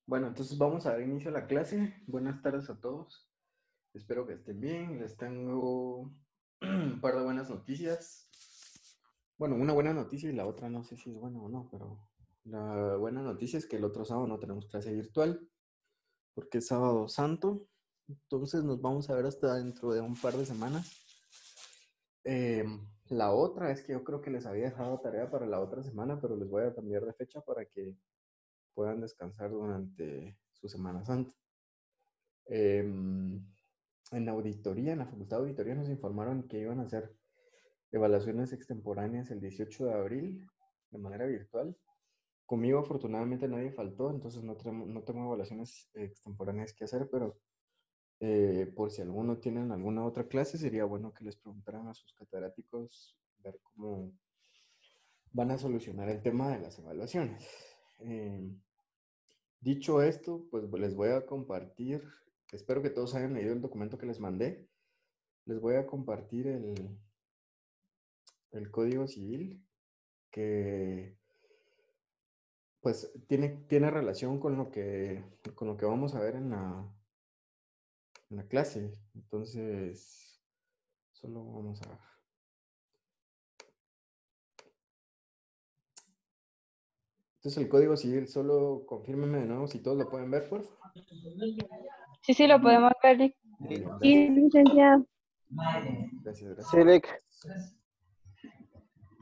Bueno, entonces vamos a dar inicio a la clase. Buenas tardes a todos. Espero que estén bien. Les tengo un par de buenas noticias. Bueno, una buena noticia y la otra no sé si es buena o no, pero la buena noticia es que el otro sábado no tenemos clase virtual porque es sábado santo. Entonces nos vamos a ver hasta dentro de un par de semanas. Eh, la otra es que yo creo que les había dejado tarea para la otra semana, pero les voy a cambiar de fecha para que puedan descansar durante su Semana Santa. En auditoría, en la Facultad de Auditoría nos informaron que iban a hacer evaluaciones extemporáneas el 18 de abril de manera virtual. Conmigo afortunadamente nadie faltó, entonces no tengo evaluaciones extemporáneas que hacer, pero por si alguno tienen alguna otra clase, sería bueno que les preguntaran a sus catedráticos ver cómo van a solucionar el tema de las evaluaciones. Eh, Dicho esto, pues les voy a compartir, espero que todos hayan leído el documento que les mandé. Les voy a compartir el Código Civil que pues tiene relación con lo que vamos a ver en la clase. Entonces, solo vamos a ver. Entonces el Código Civil, solo confírmenme de nuevo si todos lo pueden ver, por favor. Sí, lo podemos ver. Muy bien, Sí, gracias. licenciado. Gracias, gracias. Selec.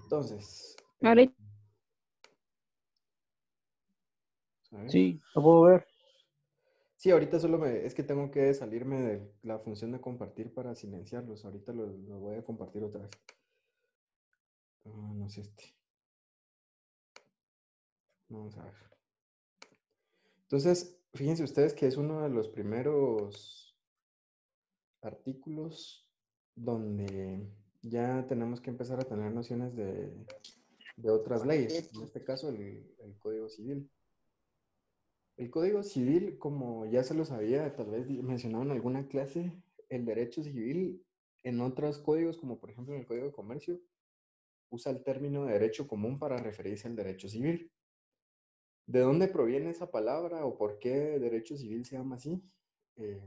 Entonces, Ahorita. a ver. Sí, lo puedo ver. Sí, ahorita es que tengo que salirme de la función de compartir para silenciarlos. Ahorita lo voy a compartir otra vez. No es este. Vamos a ver. Entonces, fíjense ustedes que es uno de los primeros artículos donde ya tenemos que empezar a tener nociones de otras leyes. En este caso, el Código Civil. El Código Civil, como ya se los había tal vez mencionado en alguna clase, el derecho civil en otros códigos, como por ejemplo en el Código de Comercio, usa el término de derecho común para referirse al derecho civil. ¿De dónde proviene esa palabra o por qué derecho civil se llama así? Eh,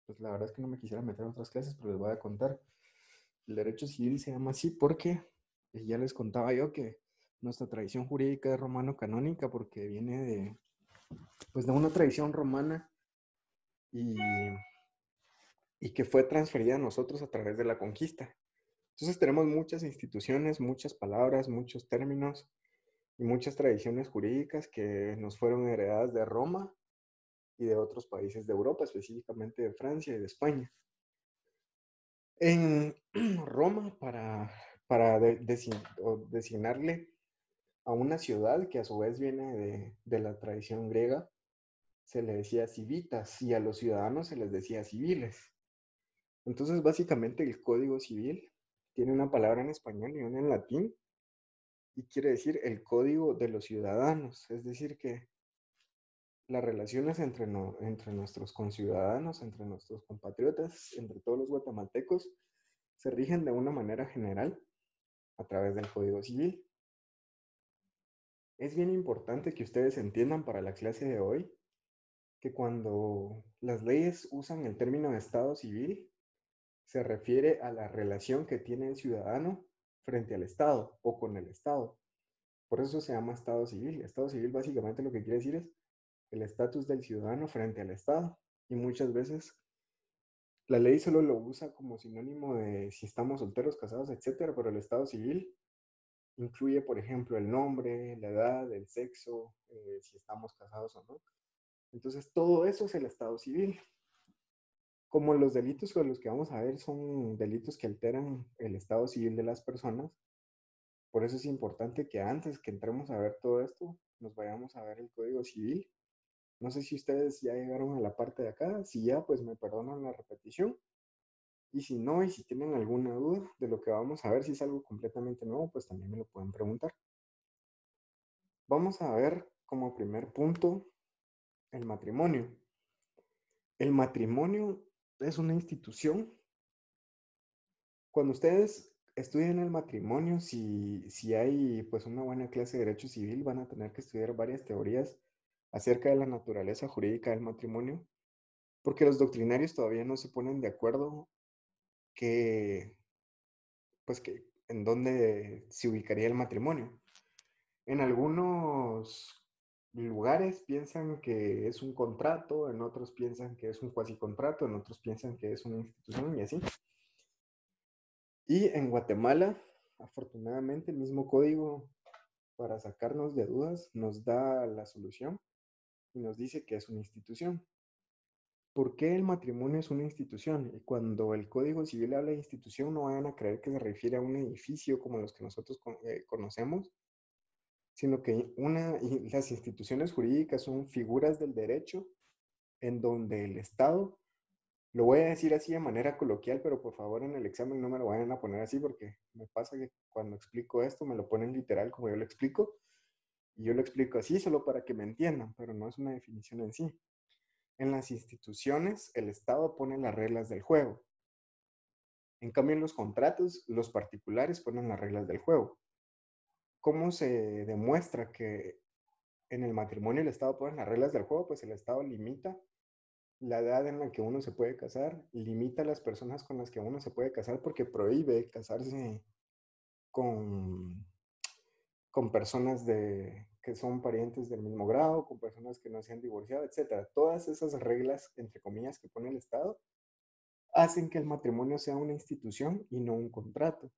pues la verdad es que no me quisiera meter en otras clases, pero les voy a contar. El derecho civil se llama así porque ya les contaba yo que nuestra tradición jurídica es romano-canónica porque viene pues de una tradición romana y, y que fue transferida a nosotros a través de la conquista. Entonces tenemos muchas instituciones, muchas palabras, muchos términos y muchas tradiciones jurídicas que nos fueron heredadas de Roma y de otros países de Europa, específicamente de Francia y de España. En Roma, para designarle a una ciudad que a su vez viene de la tradición griega, se le decía civitas y a los ciudadanos se les decía civiles. Entonces, básicamente el Código Civil tiene una palabra en español y una en latín y quiere decir el código de los ciudadanos, es decir, que las relaciones entre nuestros conciudadanos, entre nuestros compatriotas, entre todos los guatemaltecos, se rigen de una manera general a través del Código Civil. Es bien importante que ustedes entiendan para la clase de hoy que cuando las leyes usan el término de Estado civil, se refiere a la relación que tiene el ciudadano frente al Estado o con el Estado. Por eso se llama Estado civil. Estado civil básicamente lo que quiere decir es el estatus del ciudadano frente al Estado. Y muchas veces la ley solo lo usa como sinónimo de si estamos solteros, casados, etcétera, pero el Estado civil incluye, por ejemplo, el nombre, la edad, el sexo, si estamos casados o no. Entonces, todo eso es el Estado civil. Como los delitos con los que vamos a ver son delitos que alteran el estado civil de las personas, por eso es importante que antes que entremos a ver todo esto, nos vayamos a ver el Código Civil. No sé si ustedes ya llegaron a la parte de acá, si ya, pues me perdonan la repetición. Y si no, y si tienen alguna duda de lo que vamos a ver, si es algo completamente nuevo, pues también me lo pueden preguntar. Vamos a ver como primer punto el matrimonio. El matrimonio es una institución. Cuando ustedes estudien el matrimonio, si hay pues una buena clase de derecho civil, van a tener que estudiar varias teorías acerca de la naturaleza jurídica del matrimonio, porque los doctrinarios todavía no se ponen de acuerdo que, pues que en dónde se ubicaría el matrimonio. En algunos lugares piensan que es un contrato, en otros piensan que es un cuasicontrato, en otros piensan que es una institución y así. Y en Guatemala, afortunadamente, el mismo código para sacarnos de dudas nos da la solución y nos dice que es una institución. ¿Por qué el matrimonio es una institución? Y cuando el Código Civil habla de institución, no vayan a creer que se refiere a un edificio como los que nosotros conocemos, sino que las instituciones jurídicas son figuras del derecho en donde el Estado, lo voy a decir así de manera coloquial, pero por favor en el examen no me lo vayan a poner así porque me pasa que cuando explico esto me lo ponen literal como yo lo explico y yo lo explico así solo para que me entiendan, pero no es una definición en sí. En las instituciones el Estado pone las reglas del juego. En cambio en los contratos los particulares ponen las reglas del juego. ¿Cómo se demuestra que en el matrimonio el Estado pone las reglas del juego? Pues el Estado limita la edad en la que uno se puede casar, limita a las personas con las que uno se puede casar porque prohíbe casarse con, con personas que son parientes del mismo grado, con personas que no se han divorciado, etcétera. Todas esas reglas, entre comillas, que pone el Estado, hacen que el matrimonio sea una institución y no un contrato.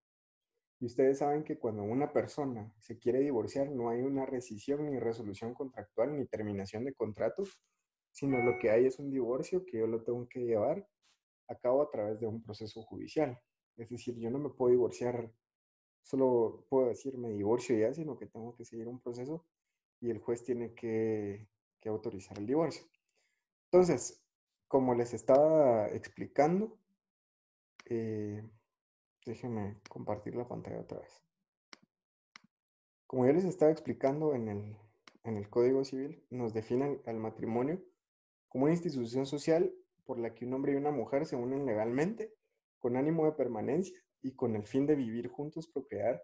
Y ustedes saben que cuando una persona se quiere divorciar no hay una rescisión ni resolución contractual ni terminación de contrato, sino lo que hay es un divorcio que yo lo tengo que llevar a cabo a través de un proceso judicial. Es decir, yo no me puedo divorciar, solo puedo decir me divorcio ya, sino que tengo que seguir un proceso y el juez tiene que autorizar el divorcio. Entonces, como les estaba explicando, eh, déjenme compartir la pantalla otra vez. Como ya les estaba explicando en el Código Civil, nos define al matrimonio como una institución social por la que un hombre y una mujer se unen legalmente, con ánimo de permanencia y con el fin de vivir juntos, procrear,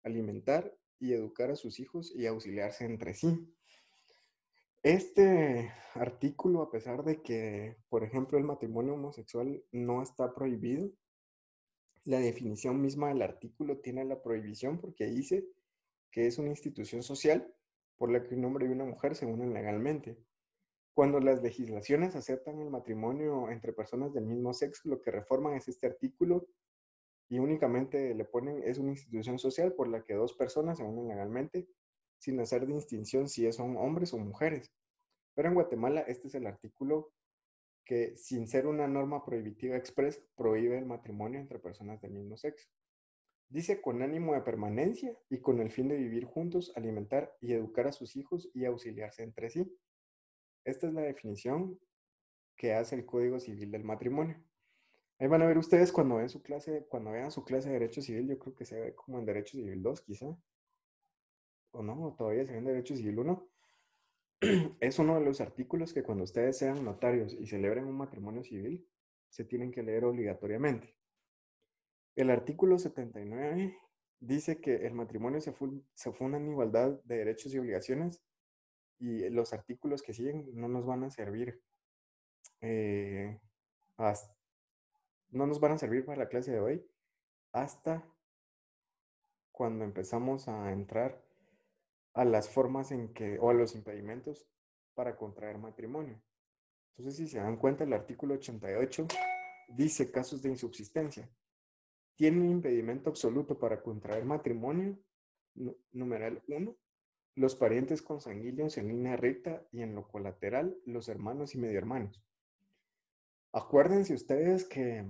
alimentar y educar a sus hijos y auxiliarse entre sí. Este artículo, a pesar de que, por ejemplo, el matrimonio homosexual no está prohibido, la definición misma del artículo tiene la prohibición porque dice que es una institución social por la que un hombre y una mujer se unen legalmente. Cuando las legislaciones aceptan el matrimonio entre personas del mismo sexo, lo que reforman es este artículo y únicamente le ponen es una institución social por la que dos personas se unen legalmente sin hacer distinción si son hombres o mujeres. Pero en Guatemala este es el artículo que, sin ser una norma prohibitiva express, prohíbe el matrimonio entre personas del mismo sexo. Dice con ánimo de permanencia y con el fin de vivir juntos, alimentar y educar a sus hijos y auxiliarse entre sí. Esta es la definición que hace el Código Civil del matrimonio. Ahí van a ver ustedes cuando ven su clase, cuando vean su clase de Derecho Civil, yo creo que se ve como en Derecho Civil 2 quizá, o no, o todavía se ve en Derecho Civil 1. Es uno de los artículos que cuando ustedes sean notarios y celebren un matrimonio civil, se tienen que leer obligatoriamente. El artículo 79 dice que el matrimonio se funda en igualdad de derechos y obligaciones y los artículos que siguen no nos van a servir eh, hasta, no nos van a servir para la clase de hoy hasta cuando empezamos a entrar a las formas en que, o a los impedimentos para contraer matrimonio. Entonces, si se dan cuenta, el artículo 88 dice casos de insubsistencia. Tiene un impedimento absoluto para contraer matrimonio, numeral 1, los parientes consanguíneos en línea recta y en lo colateral, los hermanos y medio hermanos. Acuérdense ustedes que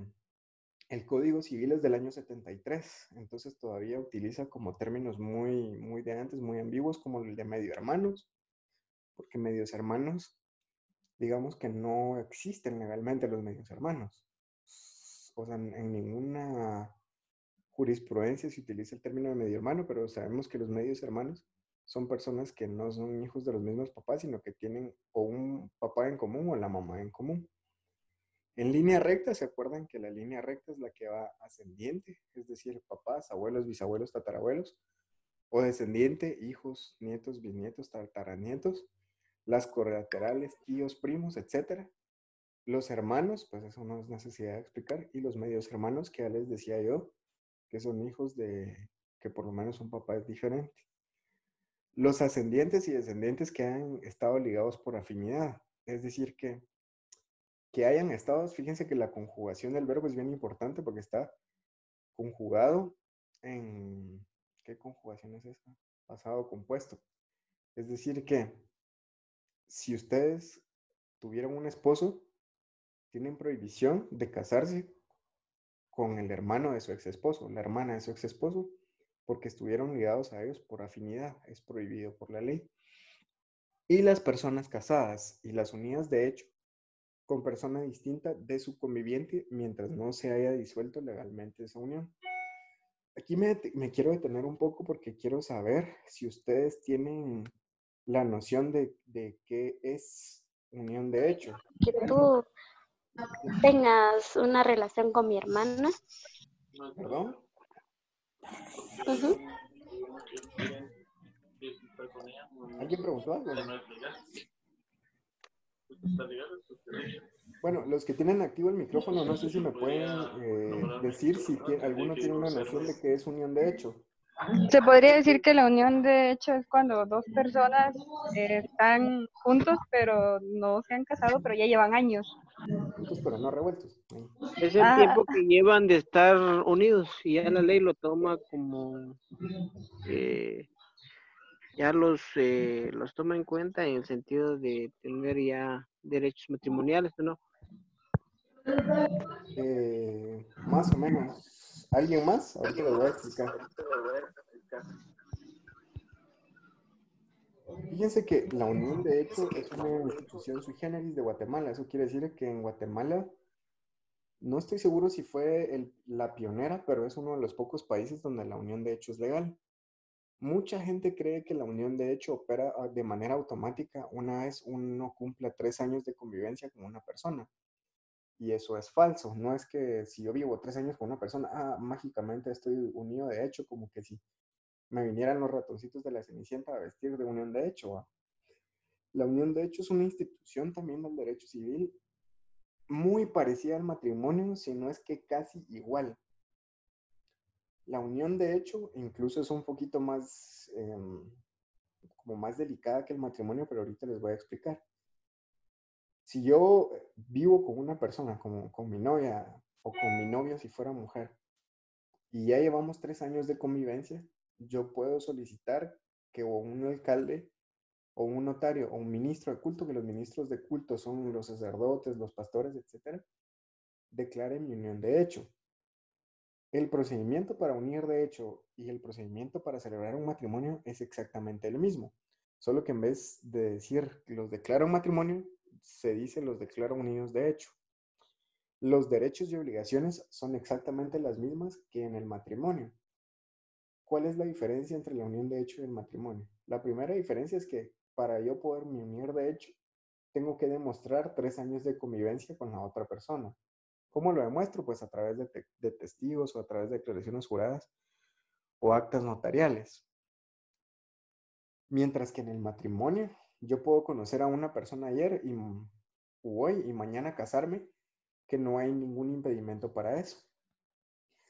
el Código Civil es del año 73, entonces todavía utiliza como términos muy de antes, muy ambiguos, como el de medio hermanos, porque medios hermanos, digamos que no existen legalmente los medios hermanos. O sea, en ninguna jurisprudencia se utiliza el término de medio hermano, pero sabemos que los medios hermanos son personas que no son hijos de los mismos papás, sino que tienen o un papá en común o la mamá en común. En línea recta, ¿se acuerdan que la línea recta es la que va ascendiente? Es decir, papás, abuelos, bisabuelos, tatarabuelos, o descendiente, hijos, nietos, bisnietos, tataranietos. las colaterales, tíos, primos, etcétera. Los hermanos, pues eso no es necesidad de explicar, y los medios hermanos, que ya les decía yo, que son hijos de que por lo menos un papá es diferente. Los ascendientes y descendientes que han estado ligados por afinidad, es decir, que hayan estado, fíjense que la conjugación del verbo es bien importante porque está conjugado en, ¿qué conjugación es esa? Pasado compuesto. Es decir, que si ustedes tuvieron un esposo, tienen prohibición de casarse con el hermano de su ex esposo, la hermana de su ex esposo, porque estuvieron ligados a ellos por afinidad, es prohibido por la ley. Y las personas casadas y las unidas de hecho con persona distinta de su conviviente mientras no se haya disuelto legalmente esa unión. Aquí me quiero detener un poco porque quiero saber si ustedes tienen la noción de qué es unión de hecho. Que tú tengas una relación con mi hermana. ¿Perdón? Ujú. ¿Alguien preguntó algo? Bueno, los que tienen activo el micrófono, no sé si me pueden decir si alguno tiene una noción de qué es unión de hecho. Se podría decir que la unión de hecho es cuando dos personas están juntos, pero no se han casado, pero ya llevan años. Juntos pero no revueltos. Es el tiempo que llevan de estar unidos y ya la ley lo toma como ya los toma en cuenta en el sentido de tener ya derechos matrimoniales, ¿no? Más o menos. ¿Alguien más? Ahorita les voy a explicar. Fíjense que la unión de hecho es una institución sui generis de Guatemala. Eso quiere decir que en Guatemala, no estoy seguro si fue la pionera, pero es uno de los pocos países donde la unión de hecho es legal. Mucha gente cree que la unión de hecho opera de manera automática una vez uno cumple 3 años de convivencia con una persona. Y eso es falso. No es que si yo vivo 3 años con una persona, mágicamente estoy unido de hecho, como que si me vinieran los ratoncitos de la Cenicienta a vestir de unión de hecho. ¿Va? La unión de hecho es una institución también del derecho civil muy parecida al matrimonio, si no es que casi igual. La unión de hecho incluso es un poquito más, como más delicada que el matrimonio, pero ahorita les voy a explicar. Si yo vivo con una persona, como con mi novia o con mi novio si fuera mujer, y ya llevamos 3 años de convivencia, yo puedo solicitar que un alcalde o un notario o un ministro de culto, que los ministros de culto son los sacerdotes, los pastores, etcétera, declaren mi unión de hecho. El procedimiento para unir de hecho y el procedimiento para celebrar un matrimonio es exactamente el mismo, solo que en vez de decir los declaro matrimonio, se dice los declaro unidos de hecho. Los derechos y obligaciones son exactamente las mismas que en el matrimonio. ¿Cuál es la diferencia entre la unión de hecho y el matrimonio? La primera diferencia es que para yo poder unir de hecho, tengo que demostrar 3 años de convivencia con la otra persona. ¿Cómo lo demuestro? Pues a través de testigos o a través de declaraciones juradas o actas notariales. Mientras que en el matrimonio, yo puedo conocer a una persona ayer y hoy y mañana casarme, que no hay ningún impedimento para eso.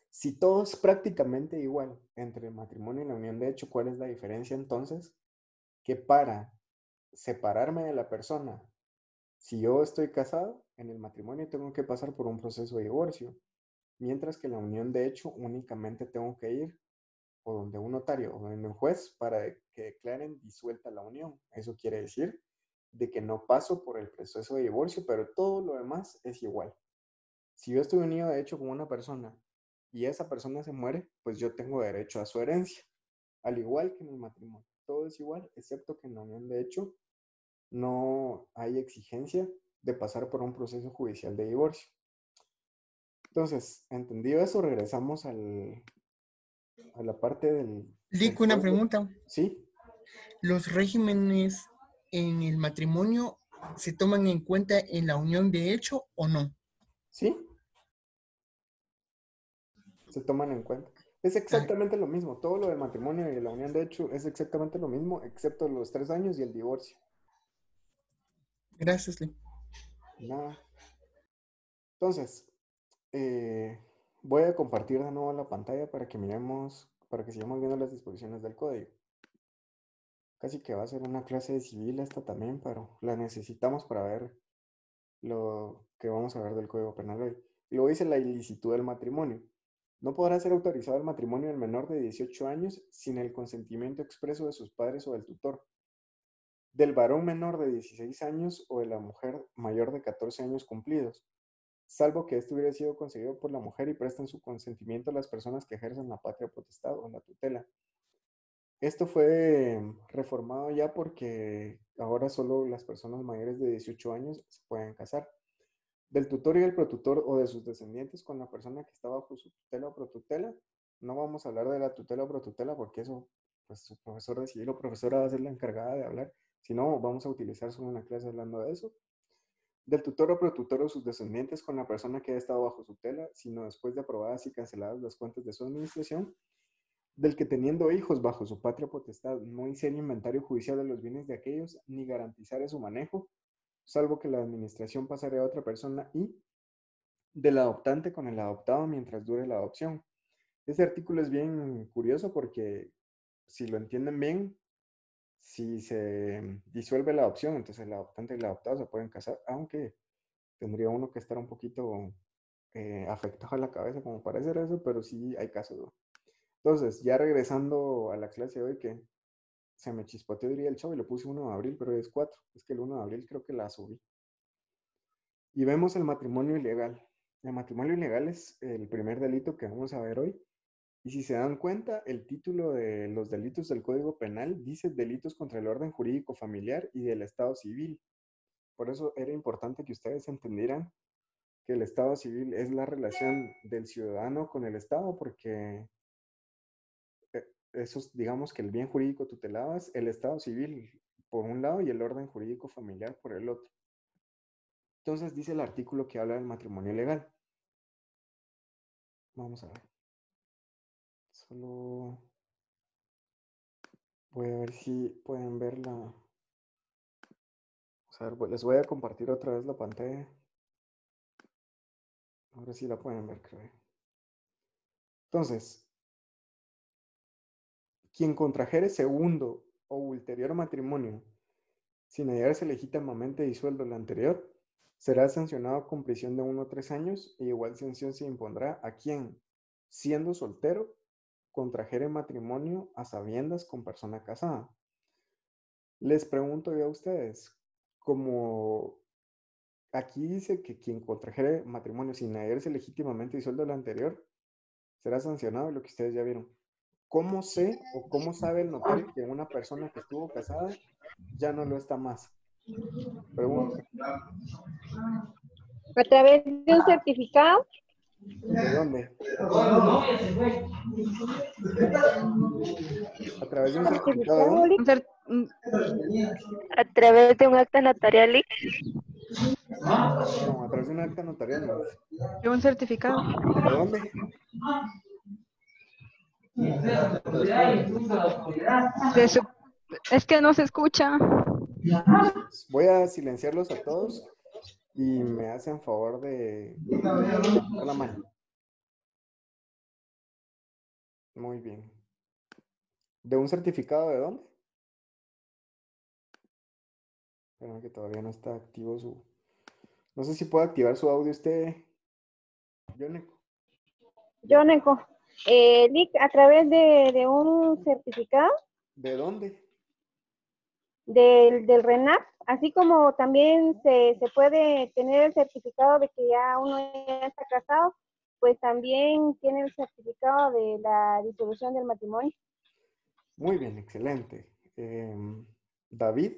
Si todo es prácticamente igual entre el matrimonio y la unión de hecho, ¿cuál es la diferencia entonces? Que para separarme de la persona, si yo estoy casado, en el matrimonio tengo que pasar por un proceso de divorcio, mientras que en la unión de hecho únicamente tengo que ir o donde un notario o donde un juez para que declaren disuelta la unión. Eso quiere decir de que no paso por el proceso de divorcio, pero todo lo demás es igual. Si yo estoy unido de hecho con una persona y esa persona se muere, pues yo tengo derecho a su herencia, al igual que en el matrimonio. Todo es igual, excepto que en la unión de hecho no hay exigencia de pasar por un proceso judicial de divorcio. Entonces, entendido eso, regresamos a la parte del Lick, una pregunta. Sí. ¿Los regímenes en el matrimonio se toman en cuenta en la unión de hecho o no? Sí. Se toman en cuenta. Es exactamente lo mismo. Todo lo del matrimonio y la unión de hecho es exactamente lo mismo, excepto los 3 años y el divorcio. Gracias, Lee. Nada. Entonces, voy a compartir de nuevo la pantalla para que miremos, para que sigamos viendo las disposiciones del código. Casi que va a ser una clase de civil esta también, pero la necesitamos para ver lo que vamos a ver del Código Penal hoy. Y luego dice la ilicitud del matrimonio. No podrá ser autorizado el matrimonio del menor de 18 años sin el consentimiento expreso de sus padres o del tutor, del varón menor de 16 años o de la mujer mayor de 14 años cumplidos, salvo que esto hubiera sido conseguido por la mujer y prestan su consentimiento a las personas que ejercen la patria potestad o la tutela. Esto fue reformado ya porque ahora solo las personas mayores de 18 años se pueden casar. Del tutor y del protutor o de sus descendientes con la persona que está bajo su tutela o protutela. No vamos a hablar de la tutela o protutela porque eso, pues su profesor de civil o profesora va a ser la encargada de hablar. Si no, vamos a utilizar solo una clase hablando de eso. Del tutor o protutor o sus descendientes con la persona que ha estado bajo su tutela, sino después de aprobadas y canceladas las cuentas de su administración. Del que teniendo hijos bajo su patria potestad no hiciera inventario judicial de los bienes de aquellos, ni garantizara su manejo, salvo que la administración pasara a otra persona, y del adoptante con el adoptado mientras dure la adopción. Este artículo es bien curioso porque si lo entienden bien, si se disuelve la adopción, entonces el adoptante y el adoptado se pueden casar, aunque tendría uno que estar un poquito afectado a la cabeza como para hacer eso, pero sí hay casos, ¿no? Entonces, ya regresando a la clase de hoy, que se me chispoteó, diría el chavo, y le puse 1 de abril, pero hoy es 4. Es que el 1 de abril creo que la subí. Y vemos el matrimonio ilegal. El matrimonio ilegal es el primer delito que vamos a ver hoy. Y si se dan cuenta, el título de los delitos del Código Penal dice delitos contra el orden jurídico familiar y del Estado civil. Por eso era importante que ustedes entendieran que el Estado civil es la relación del ciudadano con el Estado, porque eso es, digamos que el bien jurídico tutelado es el Estado civil por un lado y el orden jurídico familiar por el otro. Entonces dice el artículo que habla del matrimonio legal. Vamos a ver. Solo voy a ver si pueden verla. O sea, les voy a compartir otra vez la pantalla. Ahora sí la pueden ver, creo. Entonces, quien contrajere segundo o ulterior matrimonio sin hallarse legítimamente disuelto el anterior, será sancionado con prisión de 1 a 3 años e igual sanción se impondrá a quien, siendo soltero, contrajere matrimonio a sabiendas con persona casada. Les pregunto yo a ustedes, como aquí dice que quien contrajere matrimonio sin hallarse legítimamente disuelto el anterior, será sancionado, lo que ustedes ya vieron. ¿Cómo sé o cómo sabe el notario que una persona que estuvo casada ya no lo está más? Pregunto. A través de un certificado. ¿De dónde? A través de un certificado de dónde? A través de un acta notarial. No, a través de un acta notarial no dice. De un certificado. ¿De dónde? Es que no se escucha. Voy a silenciarlos a todos y me hacen favor de levantar la mano. Muy bien. ¿De un certificado de dónde? Espera que todavía no está activo su... No sé si puede activar su audio usted, Yoneco. Yoneco, Lic, a través de un certificado ¿De dónde? del RENAP, así como también se puede tener el certificado de que ya uno ya está casado, pues también tiene el certificado de la disolución del matrimonio. Muy bien, excelente. David.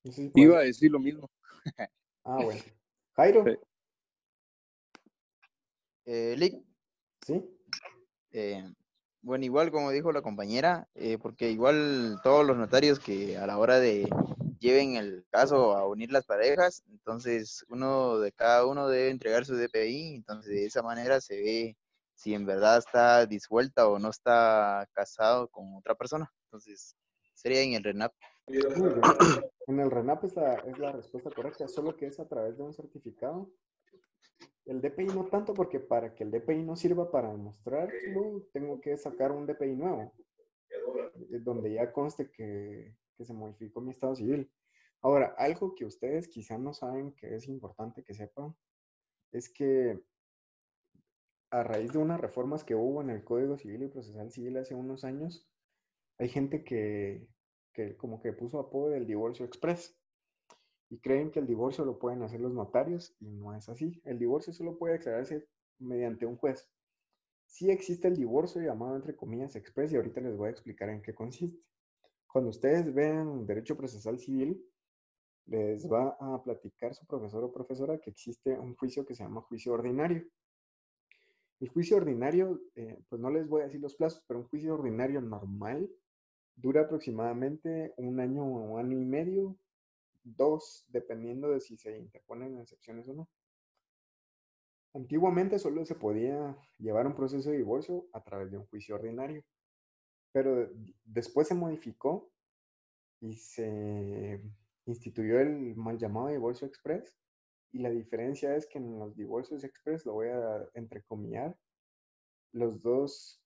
No sé si Iba a decir lo mismo. Ah, bueno. Jairo. Sí. Lick, ¿Sí? bueno, igual como dijo la compañera, porque igual todos los notarios que a la hora de lleven el caso a unir las parejas, entonces uno de cada uno debe entregar su DPI, entonces de esa manera se ve si en verdad está disuelta o no está casado con otra persona. Entonces sería en el RENAP. Muy bien. En el RENAP es la respuesta correcta, solo que es a través de un certificado. El DPI no tanto, porque para que el DPI no sirva para demostrarlo, tengo que sacar un DPI nuevo, donde ya conste que se modificó mi estado civil. Ahora, algo que ustedes quizá no saben que es importante que sepan, es que a raíz de unas reformas que hubo en el Código Civil y Procesal Civil hace unos años, hay gente que como que puso apodo del divorcio express y creen que el divorcio lo pueden hacer los notarios y no es así. El divorcio solo puede aclararse mediante un juez. Sí existe el divorcio llamado entre comillas express y ahorita les voy a explicar en qué consiste. Cuando ustedes vean Derecho Procesal Civil, les va a platicar su profesor o profesora que existe un juicio que se llama juicio ordinario. El juicio ordinario, pues no les voy a decir los plazos, pero un juicio ordinario normal dura aproximadamente un año o año y medio, 2, dependiendo de si se interponen excepciones o no. Antiguamente solo se podía llevar un proceso de divorcio a través de un juicio ordinario, pero después se modificó y se instituyó el mal llamado divorcio express, y la diferencia es que en los divorcios express, lo voy a entrecomillar, los dos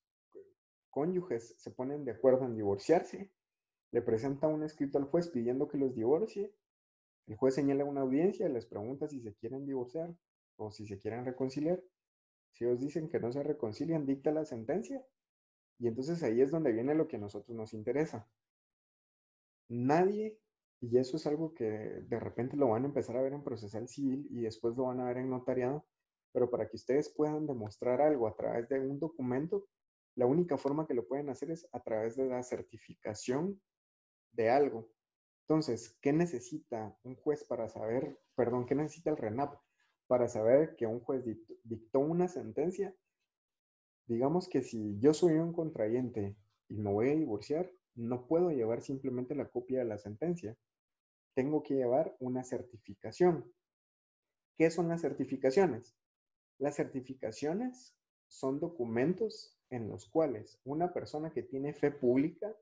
cónyuges se ponen de acuerdo en divorciarse, le presenta un escrito al juez pidiendo que los divorcie, el juez señala una audiencia, les pregunta si se quieren divorciar o si se quieren reconciliar. Si ellos dicen que no se reconcilian, dicta la sentencia, y entonces ahí es donde viene lo que a nosotros nos interesa. Nadie, y eso es algo que de repente lo van a empezar a ver en procesal civil y después lo van a ver en notariado, pero para que ustedes puedan demostrar algo a través de un documento, la única forma que lo pueden hacer es a través de la certificación de algo. Entonces, ¿qué necesita un juez para saber, perdón, qué necesita el RENAP para saber que un juez dictó una sentencia? Digamos que si yo soy un contrayente y me voy a divorciar, no puedo llevar simplemente la copia de la sentencia. Tengo que llevar una certificación. ¿Qué son las certificaciones? Las certificaciones son documentos en los cuales una persona que tiene fe pública,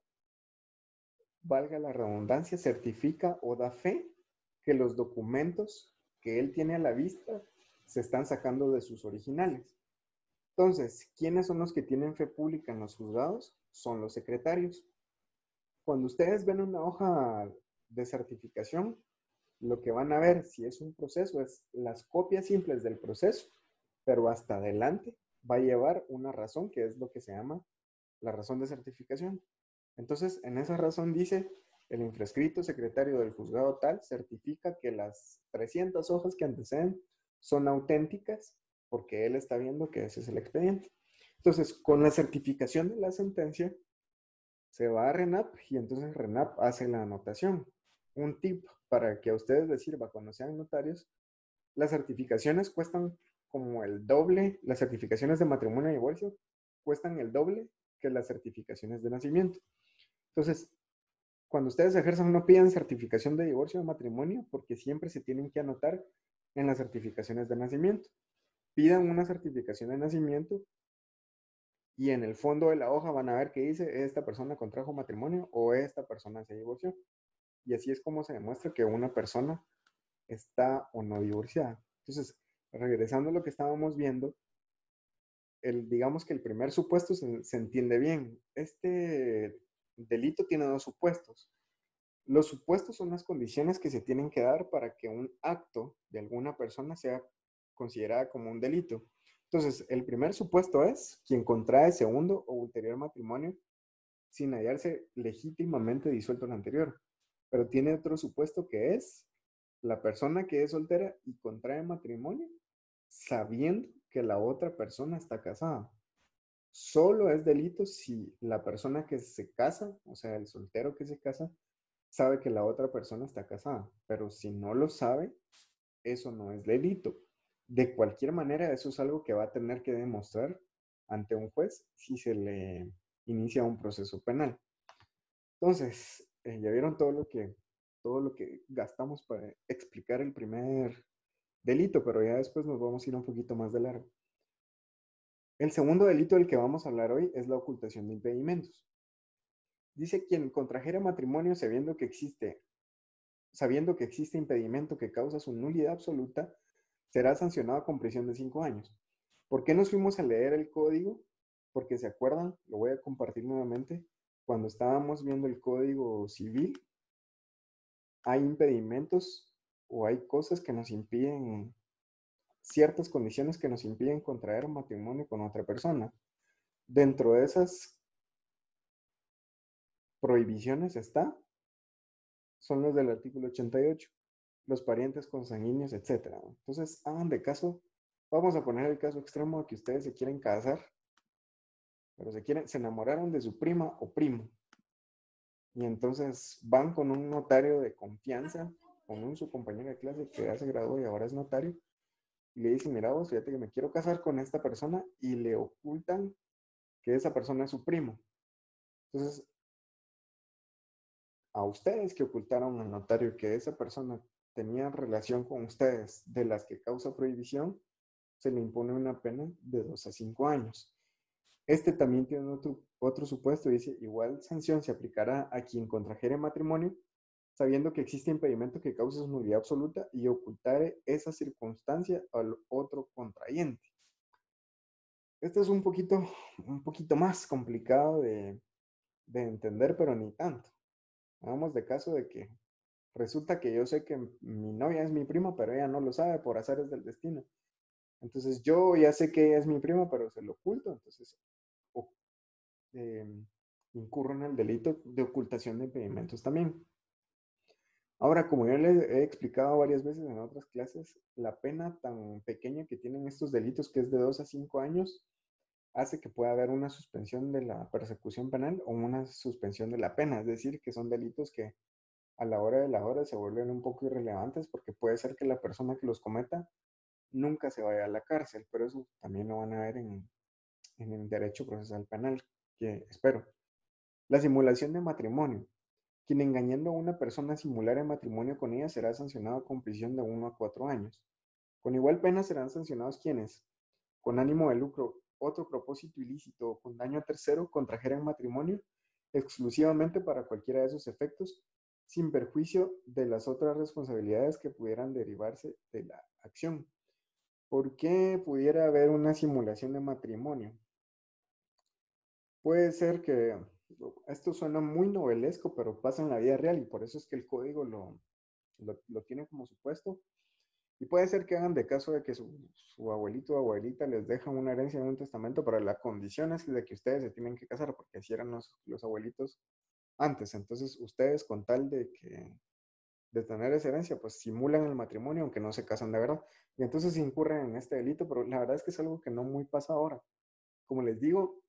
valga la redundancia, certifica o da fe que los documentos que él tiene a la vista se están sacando de sus originales. Entonces, ¿quiénes son los que tienen fe pública en los juzgados? Son los secretarios. Cuando ustedes ven una hoja de certificación, lo que van a ver, si es un proceso, es las copias simples del proceso, pero hasta adelante va a llevar una razón, que es lo que se llama la razón de certificación. Entonces, en esa razón dice, el infrascrito secretario del juzgado tal certifica que las 300 hojas que anteceden son auténticas porque él está viendo que ese es el expediente. Entonces, con la certificación de la sentencia, se va a RENAP y entonces RENAP hace la anotación. Un tip para que a ustedes les sirva cuando sean notarios, las certificaciones cuestan como el doble, las certificaciones de matrimonio y divorcio cuestan el doble que las certificaciones de nacimiento. Entonces, cuando ustedes ejerzan, no pidan certificación de divorcio o de matrimonio porque siempre se tienen que anotar en las certificaciones de nacimiento. Pidan una certificación de nacimiento y en el fondo de la hoja van a ver que dice esta persona contrajo matrimonio o esta persona se divorció. Y así es como se demuestra que una persona está o no divorciada. Entonces, regresando a lo que estábamos viendo, digamos que el primer supuesto se entiende bien. Este delito tiene dos supuestos. Los supuestos son las condiciones que se tienen que dar para que un acto de alguna persona sea considerada como un delito. Entonces, el primer supuesto es quien contrae segundo o ulterior matrimonio sin hallarse legítimamente disuelto el anterior. Pero tiene otro supuesto que es la persona que es soltera y contrae matrimonio sabiendo que la otra persona está casada. Solo es delito si la persona que se casa, o sea, el soltero que se casa, sabe que la otra persona está casada. Pero si no lo sabe, eso no es delito. De cualquier manera, eso es algo que va a tener que demostrar ante un juez si se le inicia un proceso penal. Entonces, ya vieron todo lo que gastamos para explicar el primer delito, pero ya después nos vamos a ir un poquito más de largo. El segundo delito del que vamos a hablar hoy es la ocultación de impedimentos. Dice quien contrajera matrimonio sabiendo que existe impedimento que causa su nulidad absoluta, será sancionado con prisión de 5 años. ¿Por qué nos fuimos a leer el código? Porque se acuerdan, lo voy a compartir nuevamente, cuando estábamos viendo el Código Civil, hay impedimentos o hay cosas que nos impiden, ciertas condiciones que nos impiden contraer matrimonio con otra persona. Dentro de esas prohibiciones son los del artículo 88, los parientes consanguíneos, etc. Entonces, hagan de caso, vamos a poner el caso extremo de que ustedes se quieren casar, pero se enamoraron de su prima o primo. Y entonces van con un notario de confianza, con su compañero de clase que ya se graduó y ahora es notario, y le dicen, mira vos, fíjate que me quiero casar con esta persona, y le ocultan que esa persona es su primo. Entonces, a ustedes que ocultaron al notario que esa persona tenía relación con ustedes de las que causa prohibición, se le impone una pena de 2 a 5 años. Este también tiene otro supuesto, dice, igual sanción se aplicará a quien contrajere matrimonio sabiendo que existe impedimento que cause su nulidad absoluta y ocultare esa circunstancia al otro contrayente. Esto es un poquito más complicado de entender, pero ni tanto. Hagamos de caso de que resulta que yo sé que mi novia es mi prima, pero ella no lo sabe por azares del destino. Entonces yo ya sé que ella es mi prima, pero se lo oculto. Entonces incurro en el delito de ocultación de impedimentos también. Ahora, como yo les he explicado varias veces en otras clases, la pena tan pequeña que tienen estos delitos, que es de 2 a 5 años, hace que pueda haber una suspensión de la persecución penal o una suspensión de la pena. Es decir, que son delitos que a la hora de la hora se vuelven un poco irrelevantes porque puede ser que la persona que los cometa nunca se vaya a la cárcel, pero eso también lo van a ver en el derecho procesal penal, que espero. La simulación de matrimonio. Quien engañando a una persona simular el matrimonio con ella será sancionado con prisión de 1 a 4 años. Con igual pena serán sancionados quienes, con ánimo de lucro, otro propósito ilícito o con daño a tercero, contrajeran matrimonio exclusivamente para cualquiera de esos efectos, sin perjuicio de las otras responsabilidades que pudieran derivarse de la acción. ¿Por qué pudiera haber una simulación de matrimonio? Puede ser que esto suena muy novelesco, pero pasa en la vida real y por eso es que el código lo tiene como supuesto. Y puede ser que hagan de caso de que su abuelito o abuelita les deja una herencia en un testamento, pero la condición es de que ustedes se tienen que casar, porque así eran los abuelitos antes. Entonces, ustedes con tal de tener esa herencia, pues simulan el matrimonio, aunque no se casan de verdad. Y entonces incurren en este delito, pero la verdad es que es algo que no muy pasa ahora. Como les digo,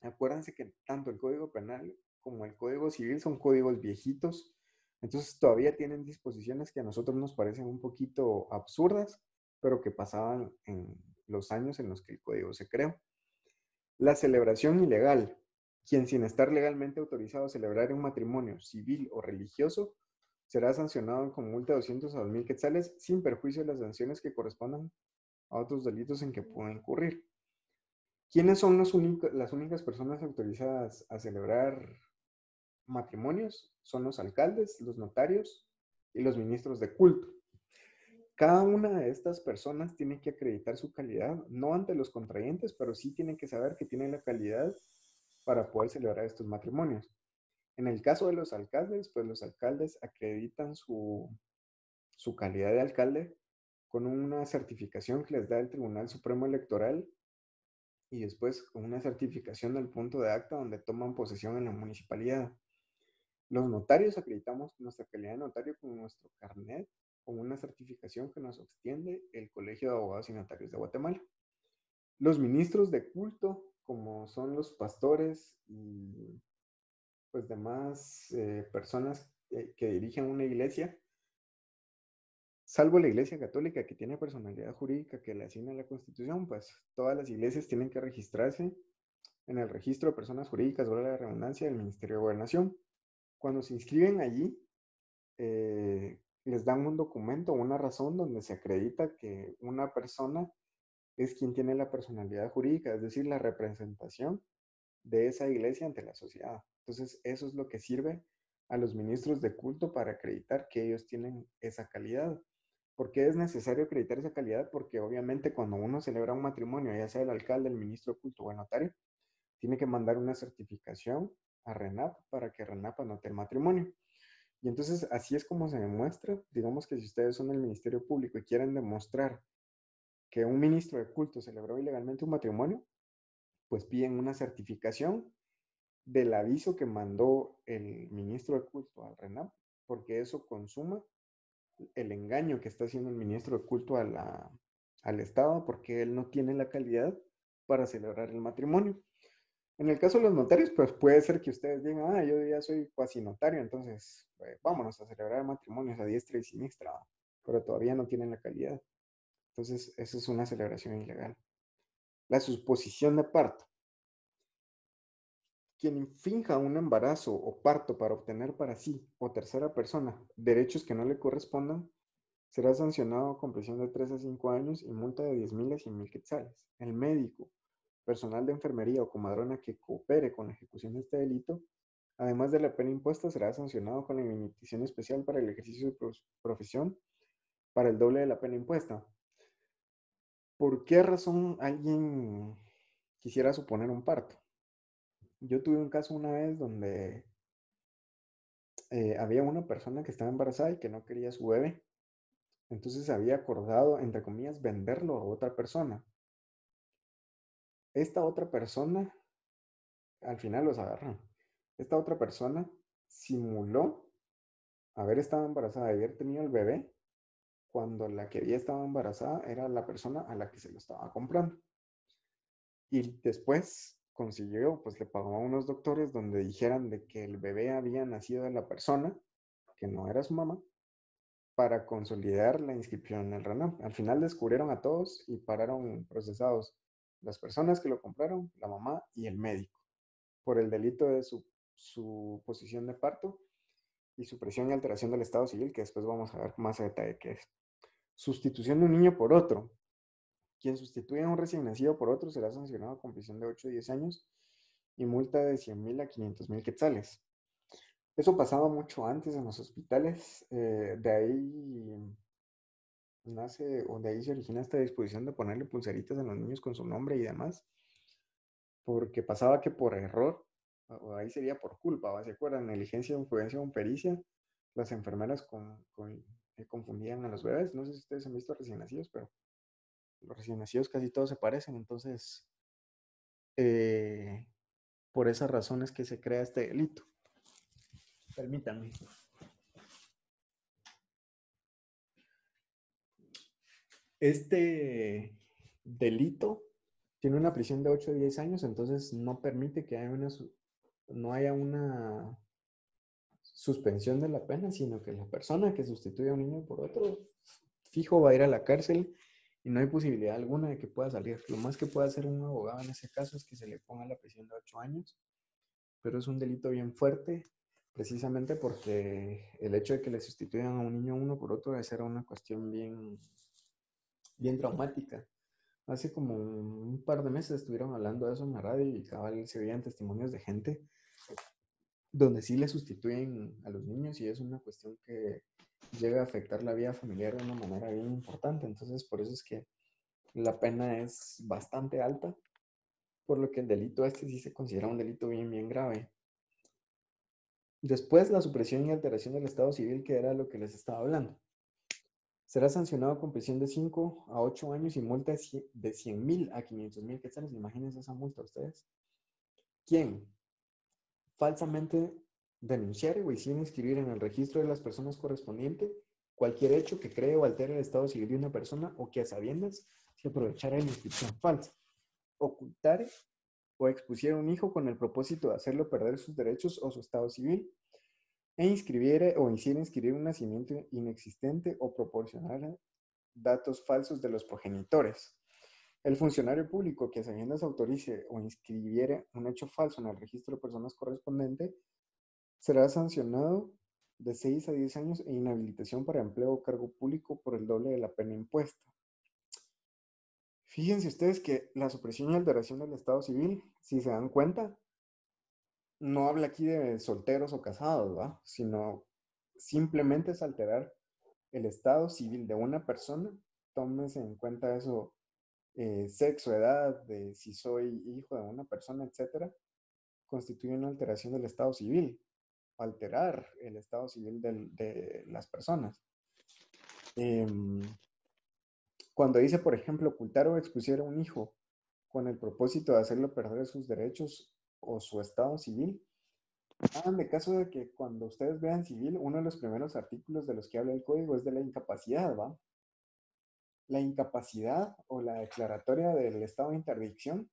acuérdense que tanto el Código Penal como el Código Civil son códigos viejitos, entonces todavía tienen disposiciones que a nosotros nos parecen un poquito absurdas, pero que pasaban en los años en los que el código se creó. La celebración ilegal. Quien sin estar legalmente autorizado a celebrar un matrimonio civil o religioso será sancionado con multa de 200 a 2,000 quetzales sin perjuicio de las sanciones que correspondan a otros delitos en que pueda incurrir. ¿Quiénes son las únicas personas autorizadas a celebrar matrimonios? Son los alcaldes, los notarios y los ministros de culto. Cada una de estas personas tiene que acreditar su calidad, no ante los contrayentes, pero sí tienen que saber que tienen la calidad para poder celebrar estos matrimonios. En el caso de los alcaldes, pues los alcaldes acreditan su calidad de alcalde con una certificación que les da el Tribunal Supremo Electoral y después con una certificación del punto de acta donde toman posesión en la municipalidad. Los notarios acreditamos nuestra calidad de notario con nuestro carnet, con una certificación que nos extiende el Colegio de Abogados y Notarios de Guatemala. Los ministros de culto, como son los pastores y pues demás personas que dirigen una iglesia, salvo la Iglesia Católica que tiene personalidad jurídica que le asigna la Constitución, pues todas las iglesias tienen que registrarse en el registro de personas jurídicas, valga la redundancia, del Ministerio de Gobernación. Cuando se inscriben allí, les dan un documento, una razón donde se acredita que una persona es quien tiene la personalidad jurídica, es decir, la representación de esa iglesia ante la sociedad. Entonces, eso es lo que sirve a los ministros de culto para acreditar que ellos tienen esa calidad. ¿Por qué es necesario acreditar esa calidad? Porque obviamente cuando uno celebra un matrimonio, ya sea el alcalde, el ministro de culto o el notario, tiene que mandar una certificación a RENAP para que RENAP anote el matrimonio. Y entonces así es como se demuestra, digamos que si ustedes son el Ministerio Público y quieren demostrar que un ministro de culto celebró ilegalmente un matrimonio, pues piden una certificación del aviso que mandó el ministro de culto al RENAP, porque eso consuma el engaño que está haciendo el ministro de culto al Estado, porque él no tiene la calidad para celebrar el matrimonio. En el caso de los notarios, pues puede ser que ustedes digan, yo ya soy cuasi notario, entonces vámonos a celebrar matrimonios a diestra y siniestra, pero todavía no tienen la calidad. Entonces, eso es una celebración ilegal. La suposición de parto. Quien finja un embarazo o parto para obtener para sí o tercera persona derechos que no le correspondan, será sancionado con prisión de 3 a 5 años y multa de 10,000 a 100,000 quetzales. El médico, personal de enfermería o comadrona que coopere con la ejecución de este delito, además de la pena impuesta, será sancionado con la inhabilitación especial para el ejercicio de profesión para el doble de la pena impuesta. ¿Por qué razón alguien quisiera suponer un parto? Yo tuve un caso una vez donde había una persona que estaba embarazada y que no quería su bebé. Entonces había acordado, entre comillas, venderlo a otra persona. Esta otra persona, al final los agarran. Esta otra persona simuló haber estado embarazada y haber tenido el bebé cuando la que había estado embarazada era la persona a la que se lo estaba comprando. Y después consiguió, pues le pagó a unos doctores donde dijeran de que el bebé había nacido de la persona, que no era su mamá, para consolidar la inscripción en el RENAP. Al final descubrieron a todos y pararon procesados las personas que lo compraron, la mamá y el médico, por el delito de su posición de parto y supresión y alteración del estado civil, que después vamos a ver más a detalle qué es. Sustitución de un niño por otro. Quien sustituya a un recién nacido por otro será sancionado con prisión de 8 a 10 años y multa de 100,000 a 500,000 quetzales. Eso pasaba mucho antes en los hospitales. De ahí nace, o de ahí se origina esta disposición de ponerle pulseritas a los niños con su nombre y demás, porque pasaba que por error, o ahí sería por culpa, ¿va? ¿Se acuerdan? Negligencia, imprudencia o pericia, las enfermeras confundían a los bebés. No sé si ustedes han visto recién nacidos, pero los recién nacidos casi todos se parecen, entonces por esas razones que se crea este delito. Permítanme. Este delito tiene una prisión de 8 a 10 años, entonces no permite que no haya una suspensión de la pena, sino que la persona que sustituye a un niño por otro, fijo va a ir a la cárcel y no hay posibilidad alguna de que pueda salir. Lo más que puede hacer un abogado en ese caso es que se le ponga la prisión de 8 años, pero es un delito bien fuerte, precisamente porque el hecho de que le sustituyan a un niño uno por otro debe ser una cuestión bien traumática. Hace como un par de meses estuvieron hablando de eso en la radio y cabal se veían testimonios de gente donde sí le sustituyen a los niños y es una cuestión que llega a afectar la vida familiar de una manera bien importante. Entonces, por eso es que la pena es bastante alta, por lo que el delito este sí se considera un delito bien grave. Después, la supresión y alteración del estado civil, que era lo que les estaba hablando. Será sancionado con prisión de 5 a 8 años y multa de 100,000 a 500,000 quetzales. Imagínense esa multa ustedes. ¿Quién falsamente denunciar o sin inscribir en el registro de las personas correspondiente cualquier hecho que cree o altere el estado civil de una persona o que a sabiendas se aprovechara de la inscripción falsa, ocultare o expusiera un hijo con el propósito de hacerlo perder sus derechos o su estado civil, e inscribiere o hiciera inscribir un nacimiento inexistente o proporcionara datos falsos de los progenitores. El funcionario público que a sabiendas autorice o inscribiere un hecho falso en el registro de personas correspondiente será sancionado de 6 a 10 años e inhabilitación para empleo o cargo público por el doble de la pena impuesta. Fíjense ustedes que la supresión y alteración del estado civil, si se dan cuenta, no habla aquí de solteros o casados, ¿va? Sino simplemente es alterar el estado civil de una persona. Tómese en cuenta eso, sexo, edad, de si soy hijo de una persona, etcétera, constituye una alteración del estado civil, alterar el estado civil de las personas. Cuando dice, por ejemplo, ocultar o expusiera a un hijo con el propósito de hacerlo perder sus derechos o su estado civil, háganme caso de que cuando ustedes vean civil, uno de los primeros artículos de los que habla el código es de la incapacidad, ¿va? La incapacidad o la declaratoria del estado de interdicción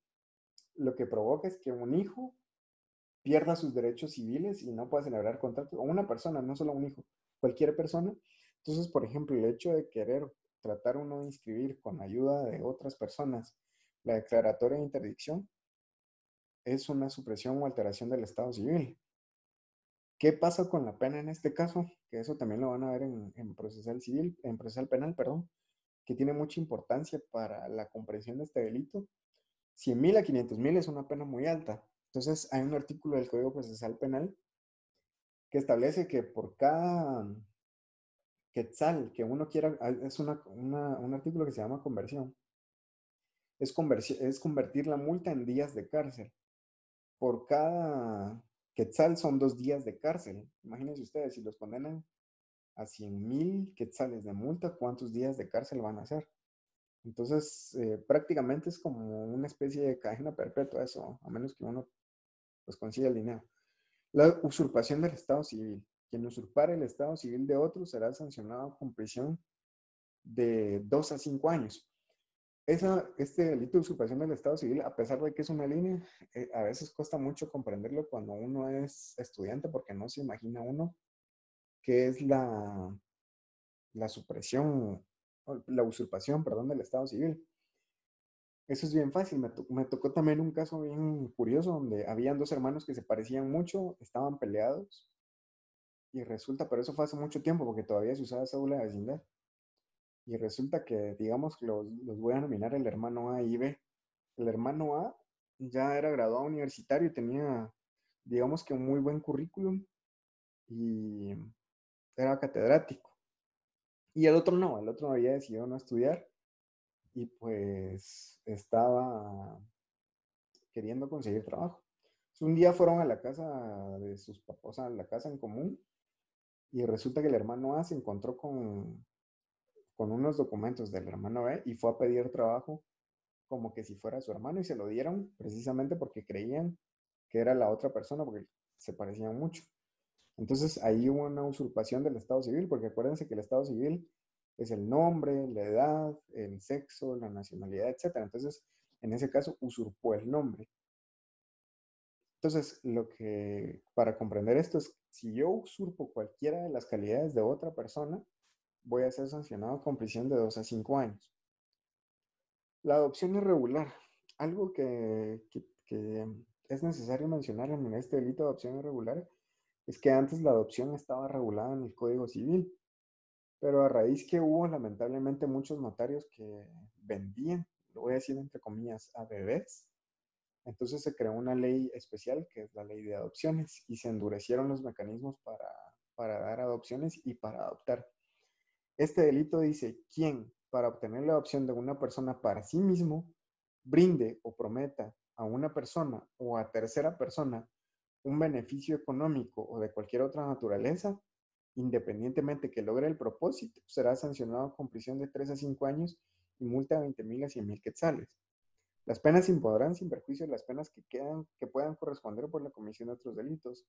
lo que provoca es que un hijo pierda sus derechos civiles y no pueda celebrar contratos, o una persona, no solo un hijo, cualquier persona. Entonces, por ejemplo, el hecho de querer tratar uno de inscribir con ayuda de otras personas la declaratoria de interdicción es una supresión o alteración del estado civil. ¿Qué pasa con la pena en este caso? Que eso también lo van a ver en procesal civil, en procesal penal, perdón, que tiene mucha importancia para la comprensión de este delito. 100,000 a 500,000 es una pena muy alta. Entonces, hay un artículo del Código Procesal Penal que establece que por cada quetzal que uno quiera, es un artículo que se llama conversión, es convertir la multa en días de cárcel. Por cada quetzal son 2 días de cárcel. Imagínense ustedes, si los condenan a 100,000 quetzales de multa, ¿cuántos días de cárcel van a hacer? Entonces, prácticamente es como una especie de cadena perpetua eso, a menos que uno pues consiga el dinero. La usurpación del estado civil. Quien usurpare el estado civil de otro será sancionado con prisión de 2 a 5 años. Este delito de usurpación del estado civil, a pesar de que es una línea, a veces cuesta mucho comprenderlo cuando uno es estudiante porque no se imagina uno qué es la supresión, la usurpación, perdón, del estado civil. Eso es bien fácil. Me tocó también un caso bien curioso donde habían 2 hermanos que se parecían mucho, estaban peleados y resulta, pero eso fue hace mucho tiempo porque todavía se usaba cédula de vecindad. Y resulta que, digamos, que los voy a nominar el hermano A y B. El hermano A ya era graduado universitario y tenía, digamos que un muy buen currículum y era catedrático. Y el otro no, el otro había decidido no estudiar y pues estaba queriendo conseguir trabajo. Entonces, un día fueron a la casa de sus papás, a la casa en común, y resulta que el hermano A se encontró con unos documentos del hermano B y fue a pedir trabajo como que si fuera su hermano y se lo dieron precisamente porque creían que era la otra persona porque se parecían mucho. Entonces ahí hubo una usurpación del estado civil porque acuérdense que el estado civil es el nombre, la edad, el sexo, la nacionalidad, etc. Entonces, en ese caso, usurpó el nombre. Entonces, para comprender esto es, si yo usurpo cualquiera de las calidades de otra persona, voy a ser sancionado con prisión de 2 a 5 años. La adopción irregular. Algo que es necesario mencionar en este delito de adopción irregular es que antes la adopción estaba regulada en el Código Civil, pero a raíz que hubo lamentablemente muchos notarios que vendían, lo voy a decir entre comillas, a bebés, entonces se creó una ley especial que es la ley de adopciones y se endurecieron los mecanismos para dar adopciones y para adoptar. Este delito dice, ¿quién, para obtener la adopción de una persona para sí mismo, brinde o prometa a una persona o a tercera persona un beneficio económico o de cualquier otra naturaleza, independientemente que logre el propósito, será sancionado con prisión de 3 a 5 años y multa de 20,000 a 100,000 quetzales? Las penas impondrán sin perjuicio de las penas que puedan corresponder por la comisión de otros delitos.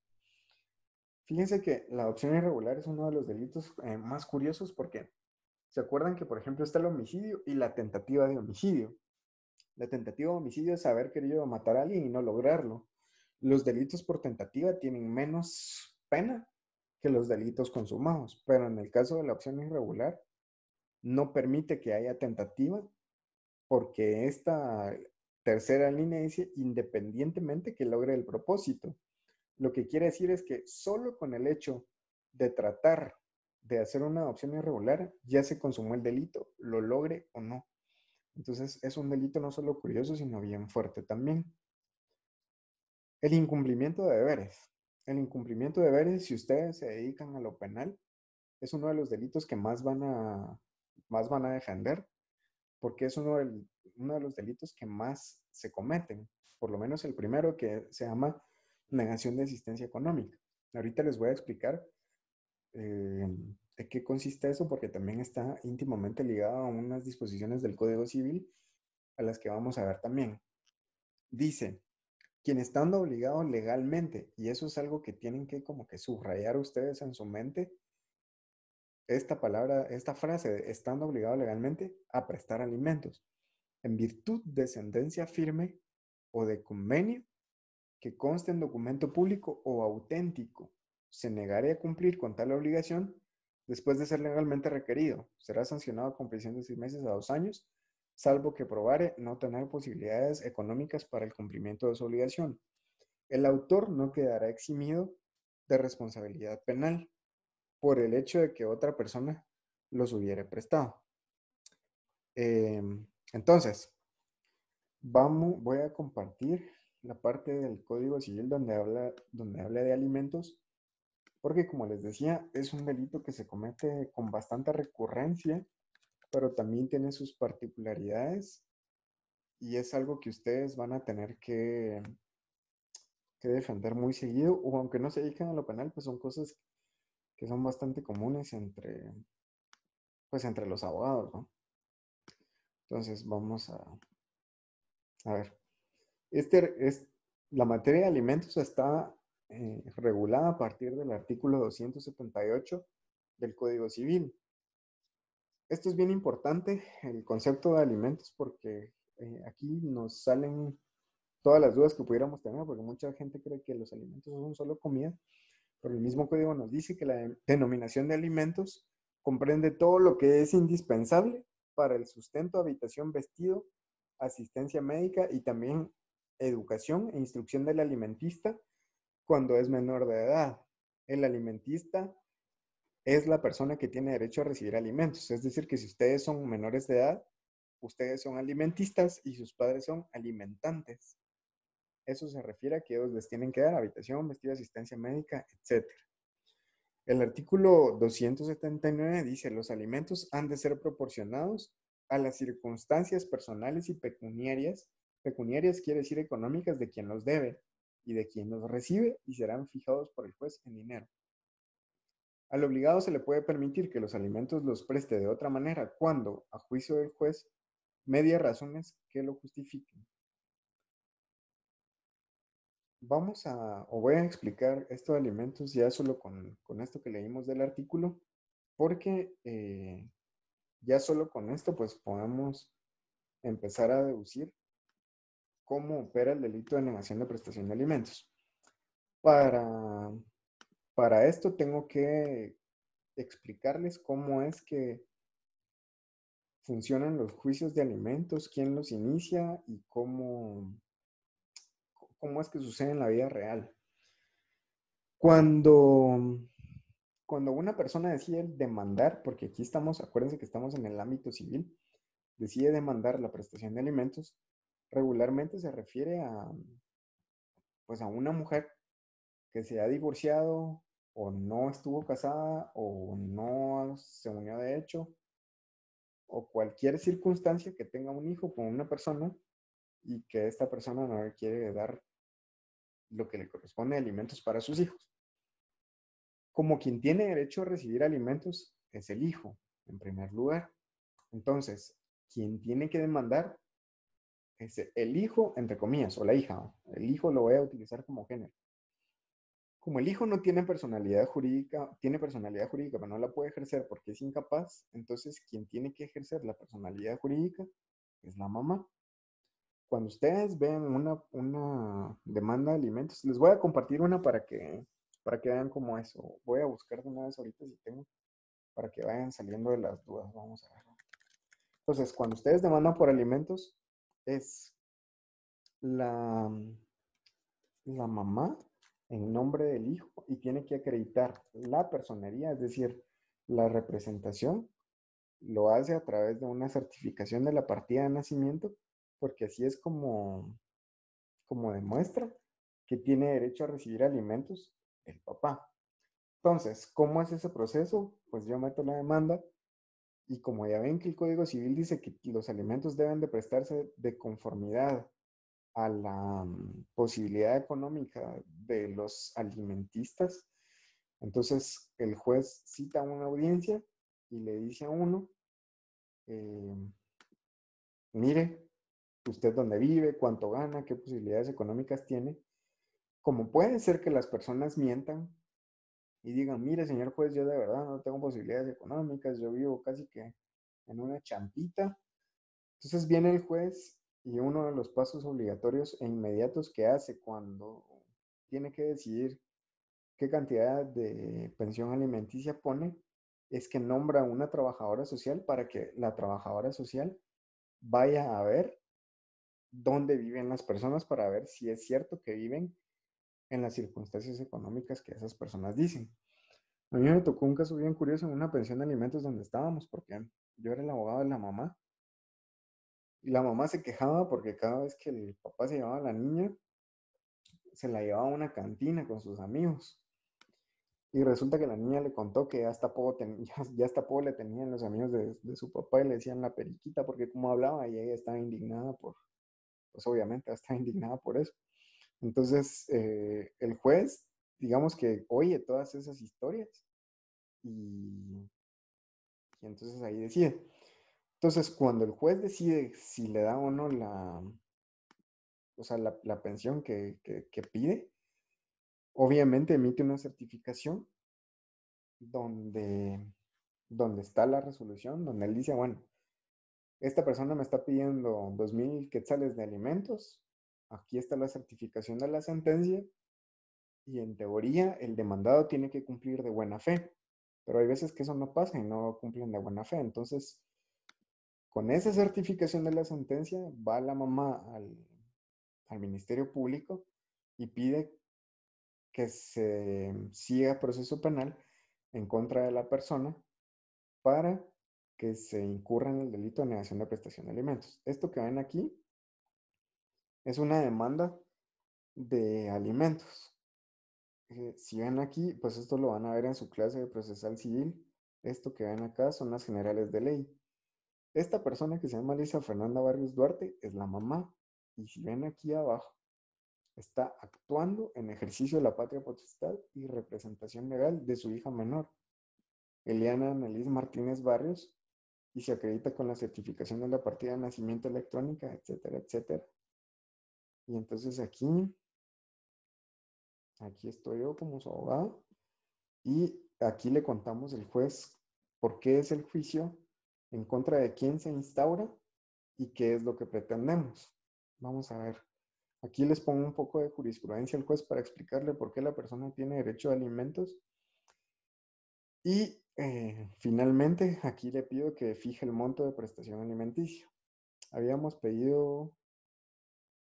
Fíjense que la adopción irregular es uno de los delitos más curiosos porque se acuerdan que, por ejemplo, está el homicidio y la tentativa de homicidio. La tentativa de homicidio es haber querido matar a alguien y no lograrlo. Los delitos por tentativa tienen menos pena que los delitos consumados, pero en el caso de la adopción irregular no permite que haya tentativa porque esta tercera línea dice independientemente que logre el propósito. Lo que quiere decir es que solo con el hecho de tratar de hacer una adopción irregular ya se consumó el delito, lo logre o no. Entonces es un delito no solo curioso, sino bien fuerte también. El incumplimiento de deberes. El incumplimiento de deberes, si ustedes se dedican a lo penal, es uno de los delitos que más van a defender, porque es uno de los delitos que más se cometen. Por lo menos el primero, que se llama negación de asistencia económica. Ahorita les voy a explicar de qué consiste eso, porque también está íntimamente ligado a unas disposiciones del Código Civil a las que vamos a ver también. Dice, quien estando obligado legalmente, y eso es algo que tienen que como que subrayar ustedes en su mente, esta palabra, esta frase, de estando obligado legalmente a prestar alimentos, en virtud de sentencia firme o de convenio que conste en documento público o auténtico, se negare a cumplir con tal obligación después de ser legalmente requerido. Será sancionado con prisión de 6 meses a 2 años, salvo que probare no tener posibilidades económicas para el cumplimiento de su obligación. El autor no quedará eximido de responsabilidad penal por el hecho de que otra persona los hubiere prestado. Entonces, voy a compartir la parte del Código Civil donde habla de alimentos, porque como les decía, es un delito que se comete con bastante recurrencia, pero también tiene sus particularidades y es algo que ustedes van a tener que defender muy seguido, o aunque no se dediquen a lo penal, pues son cosas que son bastante comunes entre los abogados, ¿no? Entonces vamos a ver. La materia de alimentos está regulada a partir del artículo 278 del Código Civil. Esto es bien importante, el concepto de alimentos, porque aquí nos salen todas las dudas que pudiéramos tener, porque mucha gente cree que los alimentos son solo comida, pero el mismo código nos dice que la denominación de alimentos comprende todo lo que es indispensable para el sustento, habitación, vestido, asistencia médica y también educación e instrucción del alimentista cuando es menor de edad. El alimentista es la persona que tiene derecho a recibir alimentos, es decir, que si ustedes son menores de edad, ustedes son alimentistas y sus padres son alimentantes. Eso se refiere a que ellos les tienen que dar habitación, vestido, asistencia médica, etc. El artículo 279 dice, los alimentos han de ser proporcionados a las circunstancias personales y pecuniarias. Pecuniarias quiere decir económicas de quien los debe y de quien los recibe y serán fijados por el juez en dinero. Al obligado se le puede permitir que los alimentos los preste de otra manera cuando, a juicio del juez, medie razones que lo justifiquen. Voy a explicar esto de alimentos ya solo con esto que leímos del artículo, porque ya solo con esto pues podemos empezar a deducir cómo opera el delito de negación de prestación de alimentos. Para esto tengo que explicarles cómo es que funcionan los juicios de alimentos, quién los inicia y cómo es que sucede en la vida real. Cuando una persona decide demandar, porque aquí acuérdense que estamos en el ámbito civil, decide demandar la prestación de alimentos, regularmente se refiere pues a una mujer que se ha divorciado o no estuvo casada o no se unió de hecho o cualquier circunstancia que tenga un hijo con una persona y que esta persona no le quiere dar lo que le corresponde de alimentos para sus hijos. Como quien tiene derecho a recibir alimentos es el hijo, en primer lugar. Entonces, quien tiene que demandar es el hijo, entre comillas, o la hija. El hijo lo voy a utilizar como género. Como el hijo no tiene personalidad jurídica, pero no la puede ejercer porque es incapaz, entonces quien tiene que ejercer la personalidad jurídica es la mamá. Cuando ustedes vean una demanda de alimentos, les voy a compartir una para que vean cómo es. Voy a buscar de una vez ahorita si tengo, para que vayan saliendo de las dudas. Vamos a ver. Entonces, cuando ustedes demandan por alimentos, es la mamá en nombre del hijo y tiene que acreditar la personería, es decir, la representación, lo hace a través de una certificación de la partida de nacimiento, porque así es como demuestra que tiene derecho a recibir alimentos? El papá. Entonces, ¿cómo es ese proceso? Pues yo meto la demanda y como ya ven que el Código Civil dice que los alimentos deben de prestarse de conformidad a la posibilidad económica de los alimentistas, entonces el juez cita una audiencia y le dice a uno, eh, mire, usted dónde vive, cuánto gana, qué posibilidades económicas tiene. Como puede ser que las personas mientan y digan, mire, señor juez, yo de verdad no tengo posibilidades económicas, yo vivo casi que en una champita. Entonces viene el juez y uno de los pasos obligatorios e inmediatos que hace cuando tiene que decidir qué cantidad de pensión alimenticia pone es que nombra a una trabajadora social para que la trabajadora social vaya a ver dónde viven las personas para ver si es cierto que viven en las circunstancias económicas que esas personas dicen. A mí me tocó un caso bien curioso en una pensión de alimentos donde estábamos, porque yo era el abogado de la mamá. Y la mamá se quejaba porque cada vez que el papá se llevaba a la niña, se la llevaba a una cantina con sus amigos. Y resulta que la niña le contó que ya hasta poco, ya hasta poco le tenían los amigos de su papá y le decían la periquita porque como hablaba y ella estaba indignada pues obviamente estaba indignada por eso. Entonces, el juez, digamos que oye todas esas historias y entonces ahí decide. Entonces, cuando el juez decide si le da o no la pensión que pide, obviamente emite una certificación donde, donde está la resolución, donde él dice, bueno, esta persona me está pidiendo 2,000 quetzales de alimentos, aquí está la certificación de la sentencia y en teoría el demandado tiene que cumplir de buena fe, pero hay veces que eso no pasa y no cumplen de buena fe, entonces con esa certificación de la sentencia va la mamá al Ministerio Público y pide que se siga proceso penal en contra de la persona para que se incurra en el delito de negación de prestación de alimentos. Esto que ven aquí es una demanda de alimentos. Si ven aquí, pues esto lo van a ver en su clase de procesal civil. Esto que ven acá son las generales de ley. Esta persona que se llama Lisa Fernanda Barrios Duarte es la mamá. Y si ven aquí abajo, está actuando en ejercicio de la patria potestad y representación legal de su hija menor, Eliana Annalise Martínez Barrios, y se acredita con la certificación de la partida de nacimiento electrónica, etcétera, etcétera. Y entonces aquí estoy yo como su abogado, y aquí le contamos al juez por qué es el juicio, en contra de quién se instaura y qué es lo que pretendemos. Vamos a ver. Aquí les pongo un poco de jurisprudencia al juez para explicarle por qué la persona tiene derecho a alimentos. Y finalmente, aquí le pido que fije el monto de prestación alimenticia. Habíamos pedido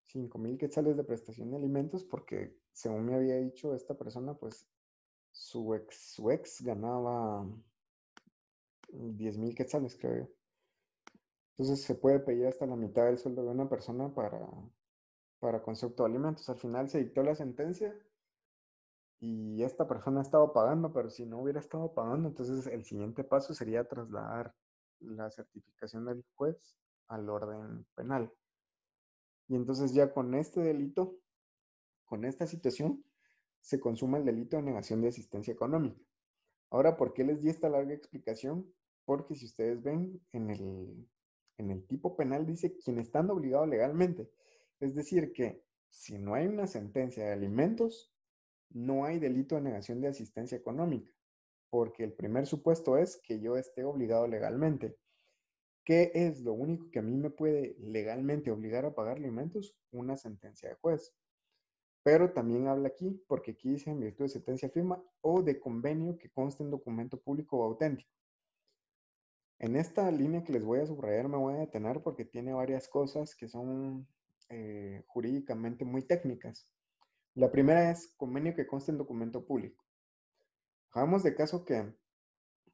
5,000 quetzales de prestación de alimentos porque, según me había dicho esta persona, pues su ex ganaba 10,000 quetzales, creo yo. Entonces se puede pedir hasta la mitad del sueldo de una persona para concepto de alimentos. Al final se dictó la sentencia y esta persona ha estado pagando, pero si no hubiera estado pagando, entonces el siguiente paso sería trasladar la certificación del juez al orden penal. Y entonces ya con este delito, con esta situación, se consuma el delito de negación de asistencia económica. Ahora, ¿por qué les di esta larga explicación? Porque si ustedes ven en el tipo penal dice quien estando obligado legalmente. Es decir, que si no hay una sentencia de alimentos, no hay delito de negación de asistencia económica, porque el primer supuesto es que yo esté obligado legalmente. ¿Qué es lo único que a mí me puede legalmente obligar a pagar alimentos? Una sentencia de juez. Pero también habla aquí, porque aquí dice en virtud de sentencia firma o de convenio que conste en documento público o auténtico. En esta línea que les voy a subrayar me voy a detener porque tiene varias cosas que son jurídicamente muy técnicas. La primera es convenio que conste en documento público. Hagamos de caso que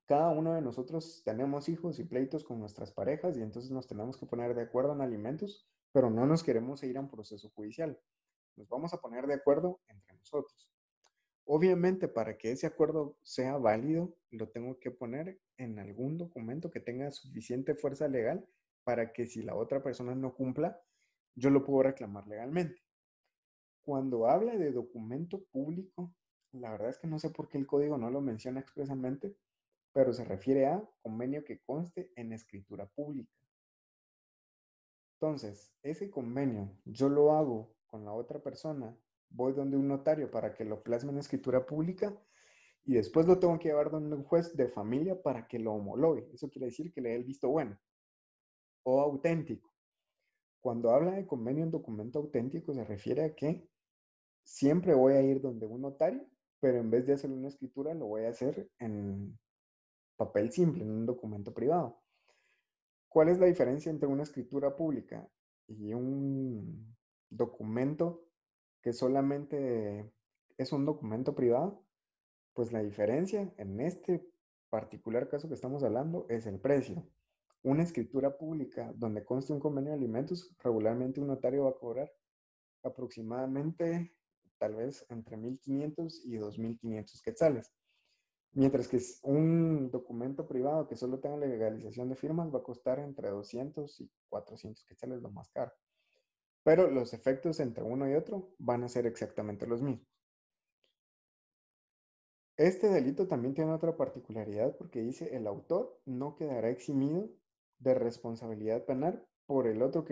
cada uno de nosotros tenemos hijos y pleitos con nuestras parejas y entonces nos tenemos que poner de acuerdo en alimentos, pero no nos queremos ir a un proceso judicial. Nos vamos a poner de acuerdo entre nosotros. Obviamente, para que ese acuerdo sea válido, lo tengo que poner en algún documento que tenga suficiente fuerza legal para que si la otra persona no cumpla, yo lo puedo reclamar legalmente. Cuando habla de documento público, la verdad es que no sé por qué el código no lo menciona expresamente, pero se refiere a convenio que conste en escritura pública. Entonces, ese convenio yo lo hago con la otra persona, voy donde un notario para que lo plasme en escritura pública y después lo tengo que llevar donde un juez de familia para que lo homologue. Eso quiere decir que le dé el visto bueno o auténtico. Cuando habla de convenio en documento auténtico se refiere a que siempre voy a ir donde un notario, pero en vez de hacerlo en una escritura lo voy a hacer en papel simple, en un documento privado. ¿Cuál es la diferencia entre una escritura pública y un documento que solamente es un documento privado? Pues la diferencia en este particular caso que estamos hablando es el precio. Una escritura pública donde conste un convenio de alimentos, regularmente un notario va a cobrar aproximadamente tal vez entre 1.500 y 2.500 quetzales. Mientras que un documento privado que solo tenga legalización de firmas va a costar entre 200 y 400 quetzales, lo más caro. Pero los efectos entre uno y otro van a ser exactamente los mismos. Este delito también tiene otra particularidad porque dice el autor no quedará eximido de responsabilidad penal por el otro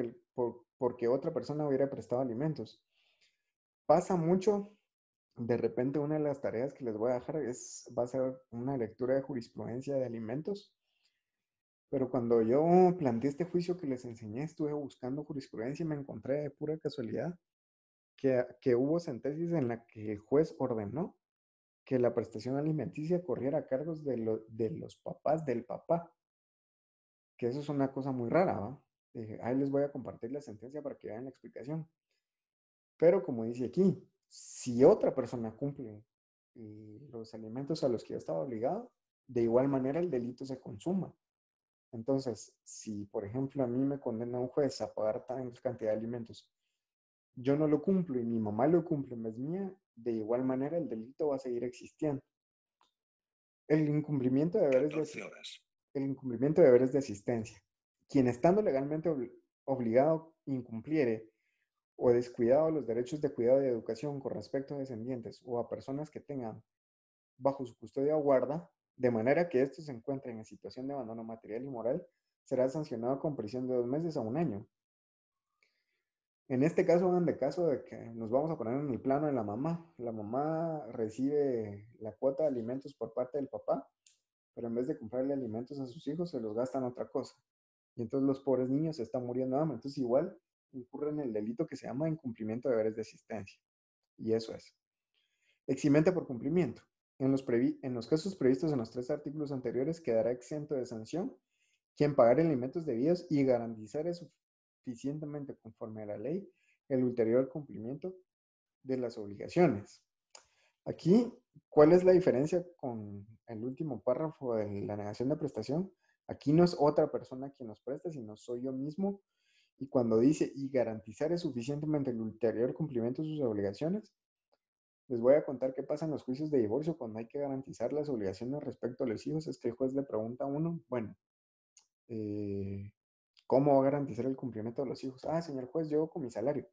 porque otra persona hubiera prestado alimentos. Pasa mucho. De repente una de las tareas que les voy a dejar va a ser una lectura de jurisprudencia de alimentos. Pero cuando yo planteé este juicio que les enseñé, estuve buscando jurisprudencia y me encontré de pura casualidad que hubo sentencias en las que el juez ordenó que la prestación alimenticia corriera a cargos de los papás del papá. Que eso es una cosa muy rara, ¿va? Ahí les voy a compartir la sentencia para que vean la explicación. Pero como dice aquí, si otra persona cumple los alimentos a los que yo estaba obligado, de igual manera el delito se consuma. Entonces, si por ejemplo a mí me condena un juez a pagar tal cantidad de alimentos, yo no lo cumplo y mi mamá lo cumple en vez mía, de igual manera el delito va a seguir existiendo. El incumplimiento de deberes de asistencia. Quien estando legalmente obligado incumpliere o descuidado los derechos de cuidado y de educación con respecto a descendientes o a personas que tengan bajo su custodia o guarda, de manera que estos se encuentren en situación de abandono material y moral, será sancionado con prisión de 2 meses a 1 año. En este caso, hagan de caso de que nos vamos a poner en el plano de la mamá. La mamá recibe la cuota de alimentos por parte del papá, pero en vez de comprarle alimentos a sus hijos, se los gastan en otra cosa. Y entonces los pobres niños se están muriendo de hambre. Entonces igual incurren en el delito que se llama incumplimiento de deberes de asistencia. Y eso es. Eximente por cumplimiento. En los casos previstos en los 3 artículos anteriores quedará exento de sanción quien pagar alimentos debidos y garantizar suficientemente conforme a la ley el ulterior cumplimiento de las obligaciones. Aquí, ¿cuál es la diferencia con el último párrafo de la negación de prestación? Aquí no es otra persona quien nos presta, sino soy yo mismo. Y cuando dice y garantizar suficientemente el ulterior cumplimiento de sus obligaciones, les voy a contar qué pasa en los juicios de divorcio cuando hay que garantizar las obligaciones respecto a los hijos. Es que el juez le pregunta a uno, bueno, ¿cómo va a garantizar el cumplimiento de los hijos? Ah, señor juez, yo con mi salario.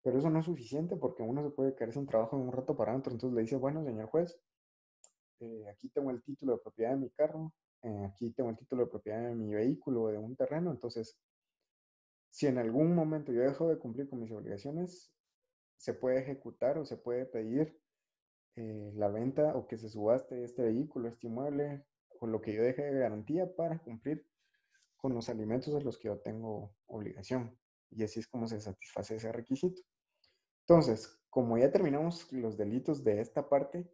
Pero eso no es suficiente porque uno se puede quedar sin trabajo en un rato para otro. Entonces le dice, bueno, señor juez, aquí tengo el título de propiedad de mi carro, aquí tengo el título de propiedad de mi vehículo o de un terreno. Entonces, si en algún momento yo dejo de cumplir con mis obligaciones, se puede ejecutar o se puede pedir la venta o que se subaste este vehículo, este inmueble o lo que yo deje de garantía para cumplir con los alimentos de los que yo tengo obligación. Y así es como se satisface ese requisito. Entonces, como ya terminamos los delitos de esta parte,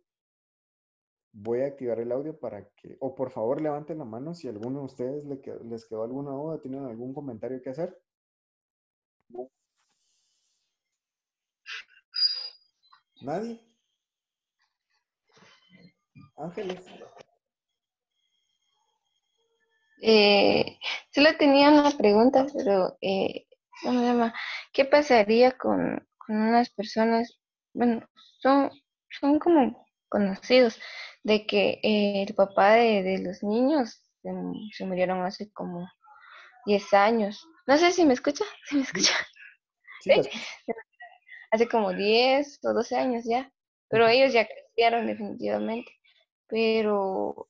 voy a activar el audio para que, o por favor levanten la mano si a alguno de ustedes les quedó alguna duda, tienen algún comentario que hacer. ¿Nadie? Ángeles. Solo tenía una pregunta, pero ¿cómo se llama? ¿Qué pasaría con con unas personas, bueno, son, son como conocidos, de que el papá de los niños se murieron hace como 10 años. No sé si me escucha, si me Sí, escucha. sí, Sí, la escucho. hace como 10 o 12 años ya, pero Ujú. ellos ya crecieron definitivamente. Pero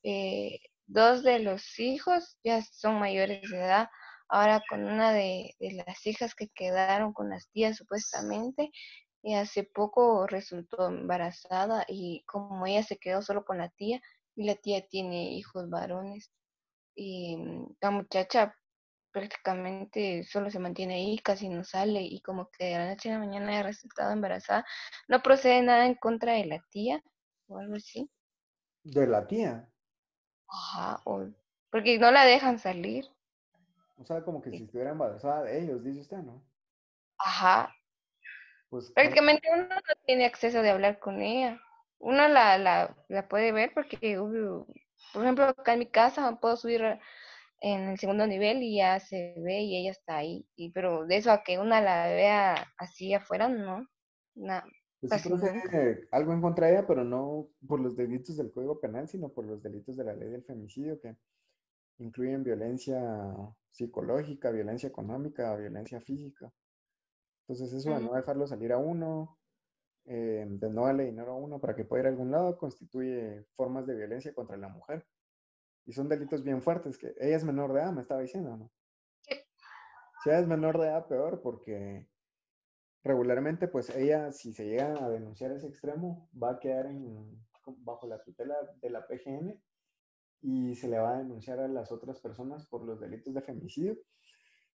dos de los hijos ya son mayores de edad. Ahora con una de las hijas que quedaron con las tías supuestamente, y hace poco resultó embarazada y como ella se quedó solo con la tía y la tía tiene hijos varones y la muchacha prácticamente solo se mantiene ahí, casi no sale y como que de la noche a la mañana ha resultado embarazada. No procede nada en contra de la tía o algo así. De la tía. Ajá, o porque no la dejan salir. O sea, como que si y- estuviera embarazada de ellos, dice usted, ¿no? Ajá, Pues con... prácticamente uno no tiene acceso de hablar con ella. Uno la puede ver porque, por ejemplo, acá en mi casa puedo subir en el segundo nivel y ya se ve y ella está ahí. Pero de eso a que una la vea así afuera, no, Pues sí casi nunca. procede algo en contra de ella, pero no por los delitos del Código Penal, sino por los delitos de la ley del femicidio, que incluyen violencia psicológica, violencia económica, violencia física. Entonces eso de Mm, no dejarlo salir a uno, de no darle dinero a uno para que pueda ir a algún lado, constituye formas de violencia contra la mujer. Y son delitos bien fuertes, que ella es menor de edad, me estaba diciendo, ¿no? sí. Si ella es menor de edad, peor, porque regularmente, pues ella, si se llega a denunciar ese extremo, va a quedar bajo la tutela de la PGN y se le va a denunciar a las otras personas por los delitos de femicidio,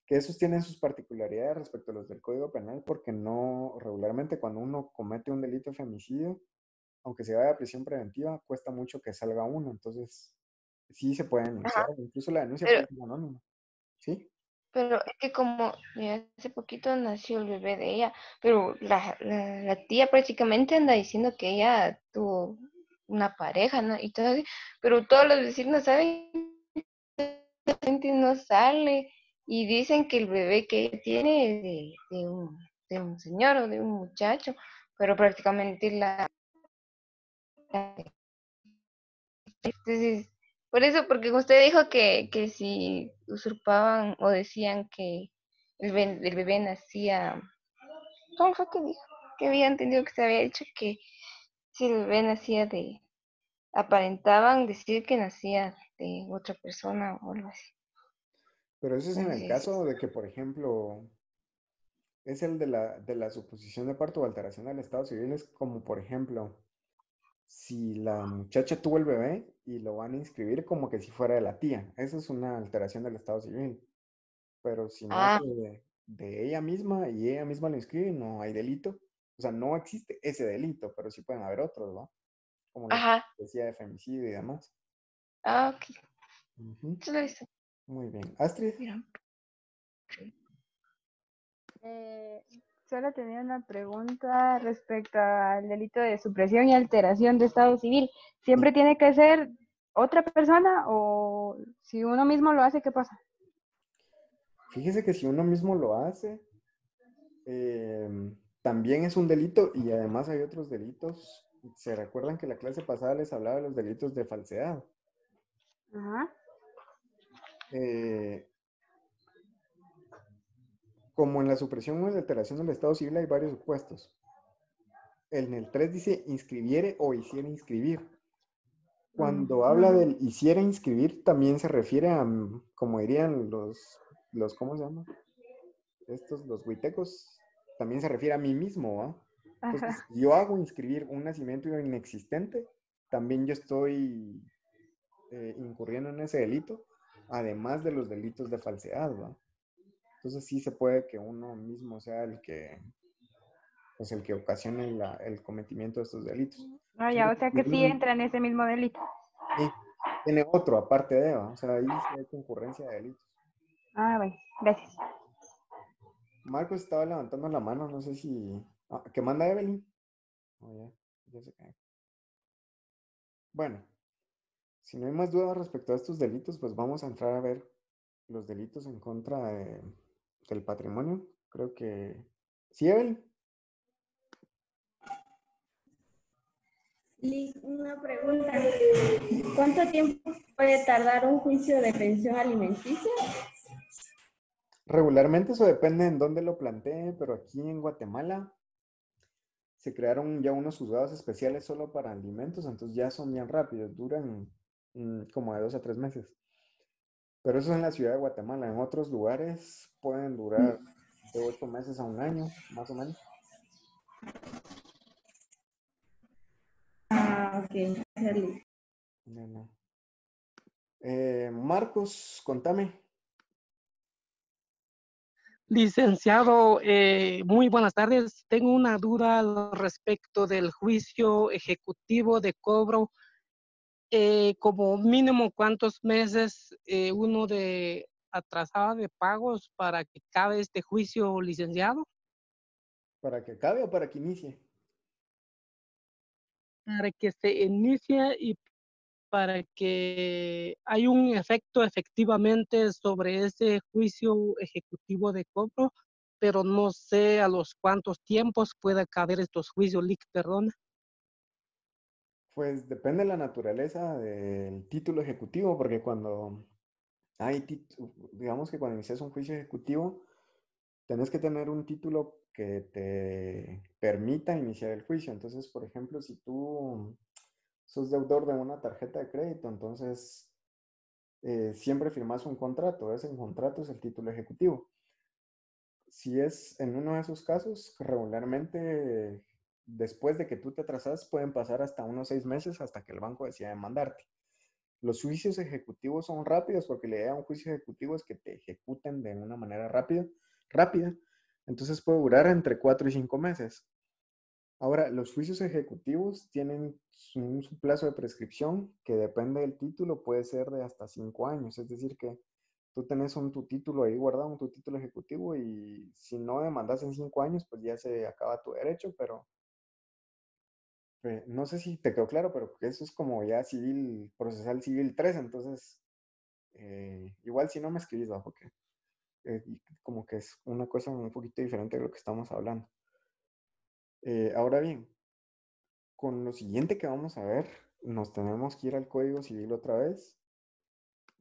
que esos tienen sus particularidades respecto a los del Código Penal, porque no, regularmente cuando uno comete un delito de femicidio, aunque se vaya a prisión preventiva, cuesta mucho que salga uno, entonces sí se puede Ajá, denunciar, incluso la denuncia pero puede ser anónima, ¿sí? Pero es que como mira, hace poquito nació el bebé de ella, pero la tía prácticamente anda diciendo que ella tuvo una pareja, ¿no? Y todo así, pero todos los vecinos saben que la gente no sale y dicen que el bebé que ella tiene es de un señor o de un muchacho, pero prácticamente entonces, por eso, porque usted dijo que si usurpaban o decían que el bebé nacía, ¿cómo fue que dijo? Que había entendido que se había dicho que si el bebé nacía aparentaban decir que nacía de otra persona o algo así. Pero eso es en el Entonces, caso de que, por ejemplo, es el de la suposición de parto o alteración del estado civil, es como, por ejemplo, si la muchacha tuvo el bebé y lo van a inscribir como que si fuera de la tía. Esa es una alteración del estado civil. Pero si nace ah, de ella misma y ella misma lo inscribe, no hay delito. O sea, no existe ese delito, pero sí pueden haber otros, ¿no? Como lo que ajá, decía de femicidio y demás. ok, Ujú. eso lo hice. Muy bien. Astrid, Mira. Eh, Solo tenía una pregunta respecto al delito de supresión y alteración de estado civil. ¿Siempre tiene que ser otra persona o si uno mismo lo hace, qué pasa? fíjese que si uno mismo lo hace, también es un delito y además hay otros delitos. ¿Se recuerdan que la clase pasada les hablaba de los delitos de falsedad? Ajá. Eh, Como en la supresión o en la alteración del estado civil hay varios supuestos. En el 3 dice inscribiere o hiciera inscribir. Cuando habla Ujú. del hiciera inscribir, también se refiere a, como dirían ¿cómo se llama? Estos, los huitecos, también se refiere a mí mismo, ¿va? Entonces, Ajá. si yo hago inscribir un nacimiento inexistente, también yo estoy incurriendo en ese delito, además de los delitos de falsedad, ¿va? Entonces sí se puede que uno mismo sea pues el que ocasione el cometimiento de estos delitos. Ah, Solo ya, o que sea si que sí uno entra en ese mismo delito. sí, tiene otro aparte de, ¿va? O sea, ahí sí hay concurrencia de delitos. Ah, bueno, gracias. Marcos estaba levantando la mano, no sé si... ¿Qué manda Evelyn? Oh, ya se cae. Bueno, si no hay más dudas respecto a estos delitos, pues vamos a entrar a ver los delitos en contra del patrimonio. Creo que... ¿Sí, Evelyn? Liz, una pregunta. ¿Cuánto tiempo puede tardar un juicio de pensión alimenticia? Regularmente eso depende en dónde lo plantee, pero aquí en Guatemala se crearon ya unos juzgados especiales solo para alimentos, entonces ya son bien rápidos, duran como de 2 a 3 meses. Pero eso es en la ciudad de Guatemala. En otros lugares pueden durar de 8 meses a un año, más o menos. Ah, ok. Gracias, Liz. No, no. Marcos, contame. Licenciado, muy buenas tardes. Tengo una duda al respecto del juicio ejecutivo de cobro. Como mínimo, ¿cuántos meses uno de atrasada de pagos para que acabe este juicio, licenciado? ¿Para que acabe o para que inicie? Para que se inicie y para que haya un efecto efectivamente sobre ese juicio ejecutivo de cobro, pero no sé a los cuántos tiempos puede caber estos juicios, perdón. Pues depende de la naturaleza del título ejecutivo, porque cuando digamos que cuando inicias un juicio ejecutivo, tenés que tener un título que te permita iniciar el juicio. Entonces, por ejemplo, si tú sos deudor de una tarjeta de crédito, entonces siempre firmas un contrato. Ese contrato es el título ejecutivo. Si es en uno de esos casos, regularmente después de que tú te atrasas, pueden pasar hasta unos 6 meses hasta que el banco decida demandarte. Los juicios ejecutivos son rápidos porque la idea de un juicio ejecutivo es que te ejecuten de una manera rápida. Entonces puede durar entre 4 y 5 meses. Ahora, los juicios ejecutivos tienen un plazo de prescripción que depende del título, puede ser de hasta 5 años. Es decir, que tú tenés tu título ahí guardado, tu título ejecutivo, y si no demandas en 5 años, pues ya se acaba tu derecho, pero no sé si te quedó claro, pero eso es como ya civil, procesal civil 3, entonces igual si no me escribís, ¿va? Porque como que es una cosa un poquito diferente de lo que estamos hablando. Ahora bien, con lo siguiente que vamos a ver, nos tenemos que ir al Código Civil otra vez.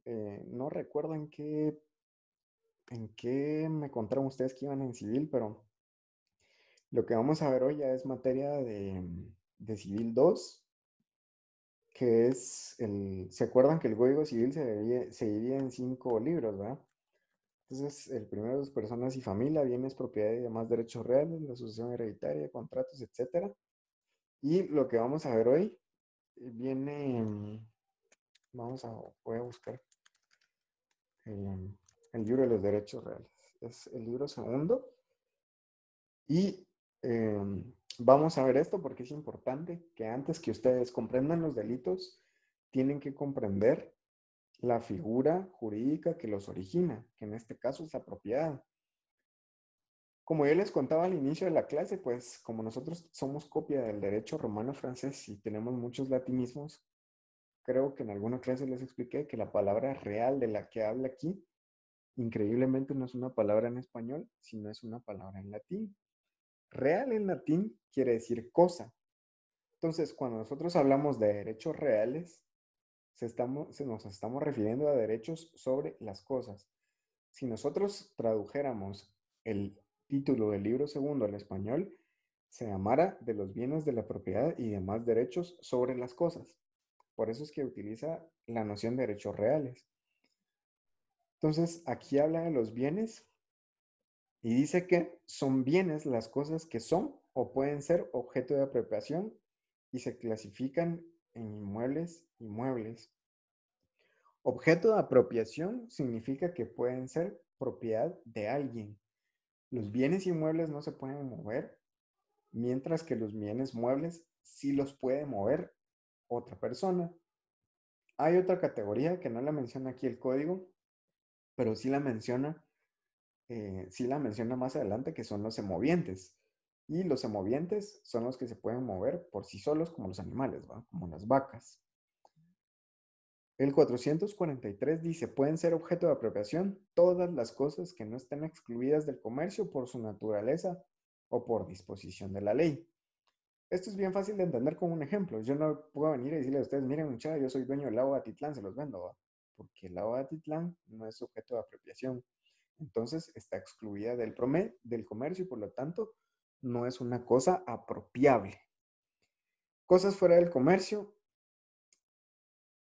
No recuerdo en qué me contaron ustedes que iban en civil, pero lo que vamos a ver hoy ya es materia de Civil 2, que es ¿se acuerdan que el Código Civil se divide en 5 libros, ¿verdad? Entonces, el primero es personas y familia, bienes, propiedad y demás derechos reales, la sucesión hereditaria, contratos, etcétera. Y lo que vamos a ver hoy viene, voy a buscar el libro de los derechos reales. Es el libro segundo. Y vamos a ver esto porque es importante que antes que ustedes comprendan los delitos, tienen que comprender la figura jurídica que los origina, que en este caso es la propiedad. Como yo les contaba al inicio de la clase, pues como nosotros somos copia del derecho romano francés y tenemos muchos latinismos, creo que en alguna clase les expliqué que la palabra real de la que habla aquí, increíblemente no es una palabra en español, sino es una palabra en latín. Real en latín quiere decir cosa. Entonces, cuando nosotros hablamos de derechos reales, nos estamos refiriendo a derechos sobre las cosas. Si nosotros tradujéramos el título del libro segundo al español, se llamara de los bienes de la propiedad y demás derechos sobre las cosas. Por eso es que utiliza la noción de derechos reales. Entonces, aquí habla de los bienes y dice que son bienes las cosas que son o pueden ser objeto de apropiación y se clasifican en inmuebles y muebles. Objeto de apropiación significa que pueden ser propiedad de alguien. Los bienes inmuebles no se pueden mover, mientras que los bienes muebles sí los puede mover otra persona. Hay otra categoría que no la menciona aquí el código, pero sí la menciona más adelante, que son los semovientes. Y los semovientes son los que se pueden mover por sí solos, como los animales, ¿va? Como las vacas. El 443 dice, pueden ser objeto de apropiación todas las cosas que no estén excluidas del comercio por su naturaleza o por disposición de la ley. Esto es bien fácil de entender con un ejemplo. Yo no puedo venir y decirle a ustedes, miren muchachos, yo soy dueño del lago de Atitlán, se los vendo, ¿va? Porque el lago de Atitlán no es objeto de apropiación. Entonces está excluida del comercio y por lo tanto no es una cosa apropiable. Cosas fuera del comercio,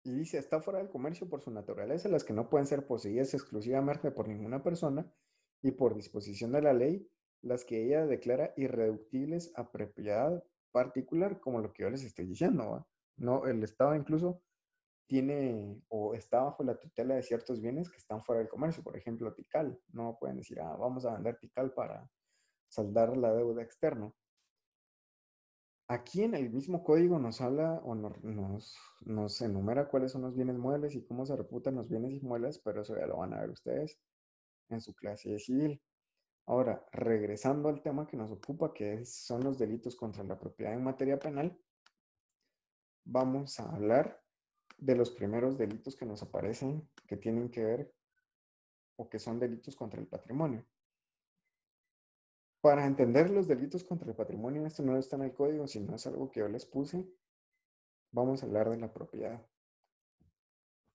y dice, está fuera del comercio por su naturaleza, las que no pueden ser poseídas exclusivamente por ninguna persona y por disposición de la ley, las que ella declara irreductibles a propiedad particular, como lo que yo les estoy diciendo, ¿va? No, el Estado incluso tiene o está bajo la tutela de ciertos bienes que están fuera del comercio, por ejemplo, Tikal. No pueden decir, vamos a vender Tikal para saldar la deuda externa. Aquí en el mismo código nos habla o nos enumera cuáles son los bienes muebles y cómo se reputan los bienes inmuebles, pero eso ya lo van a ver ustedes en su clase de civil. Ahora, regresando al tema que nos ocupa, que son los delitos contra la propiedad en materia penal, vamos a hablar de los primeros delitos que nos aparecen, que tienen que ver o que son delitos contra el patrimonio. Para entender los delitos contra el patrimonio, esto no está en el código, sino es algo que yo les puse. Vamos a hablar de la propiedad.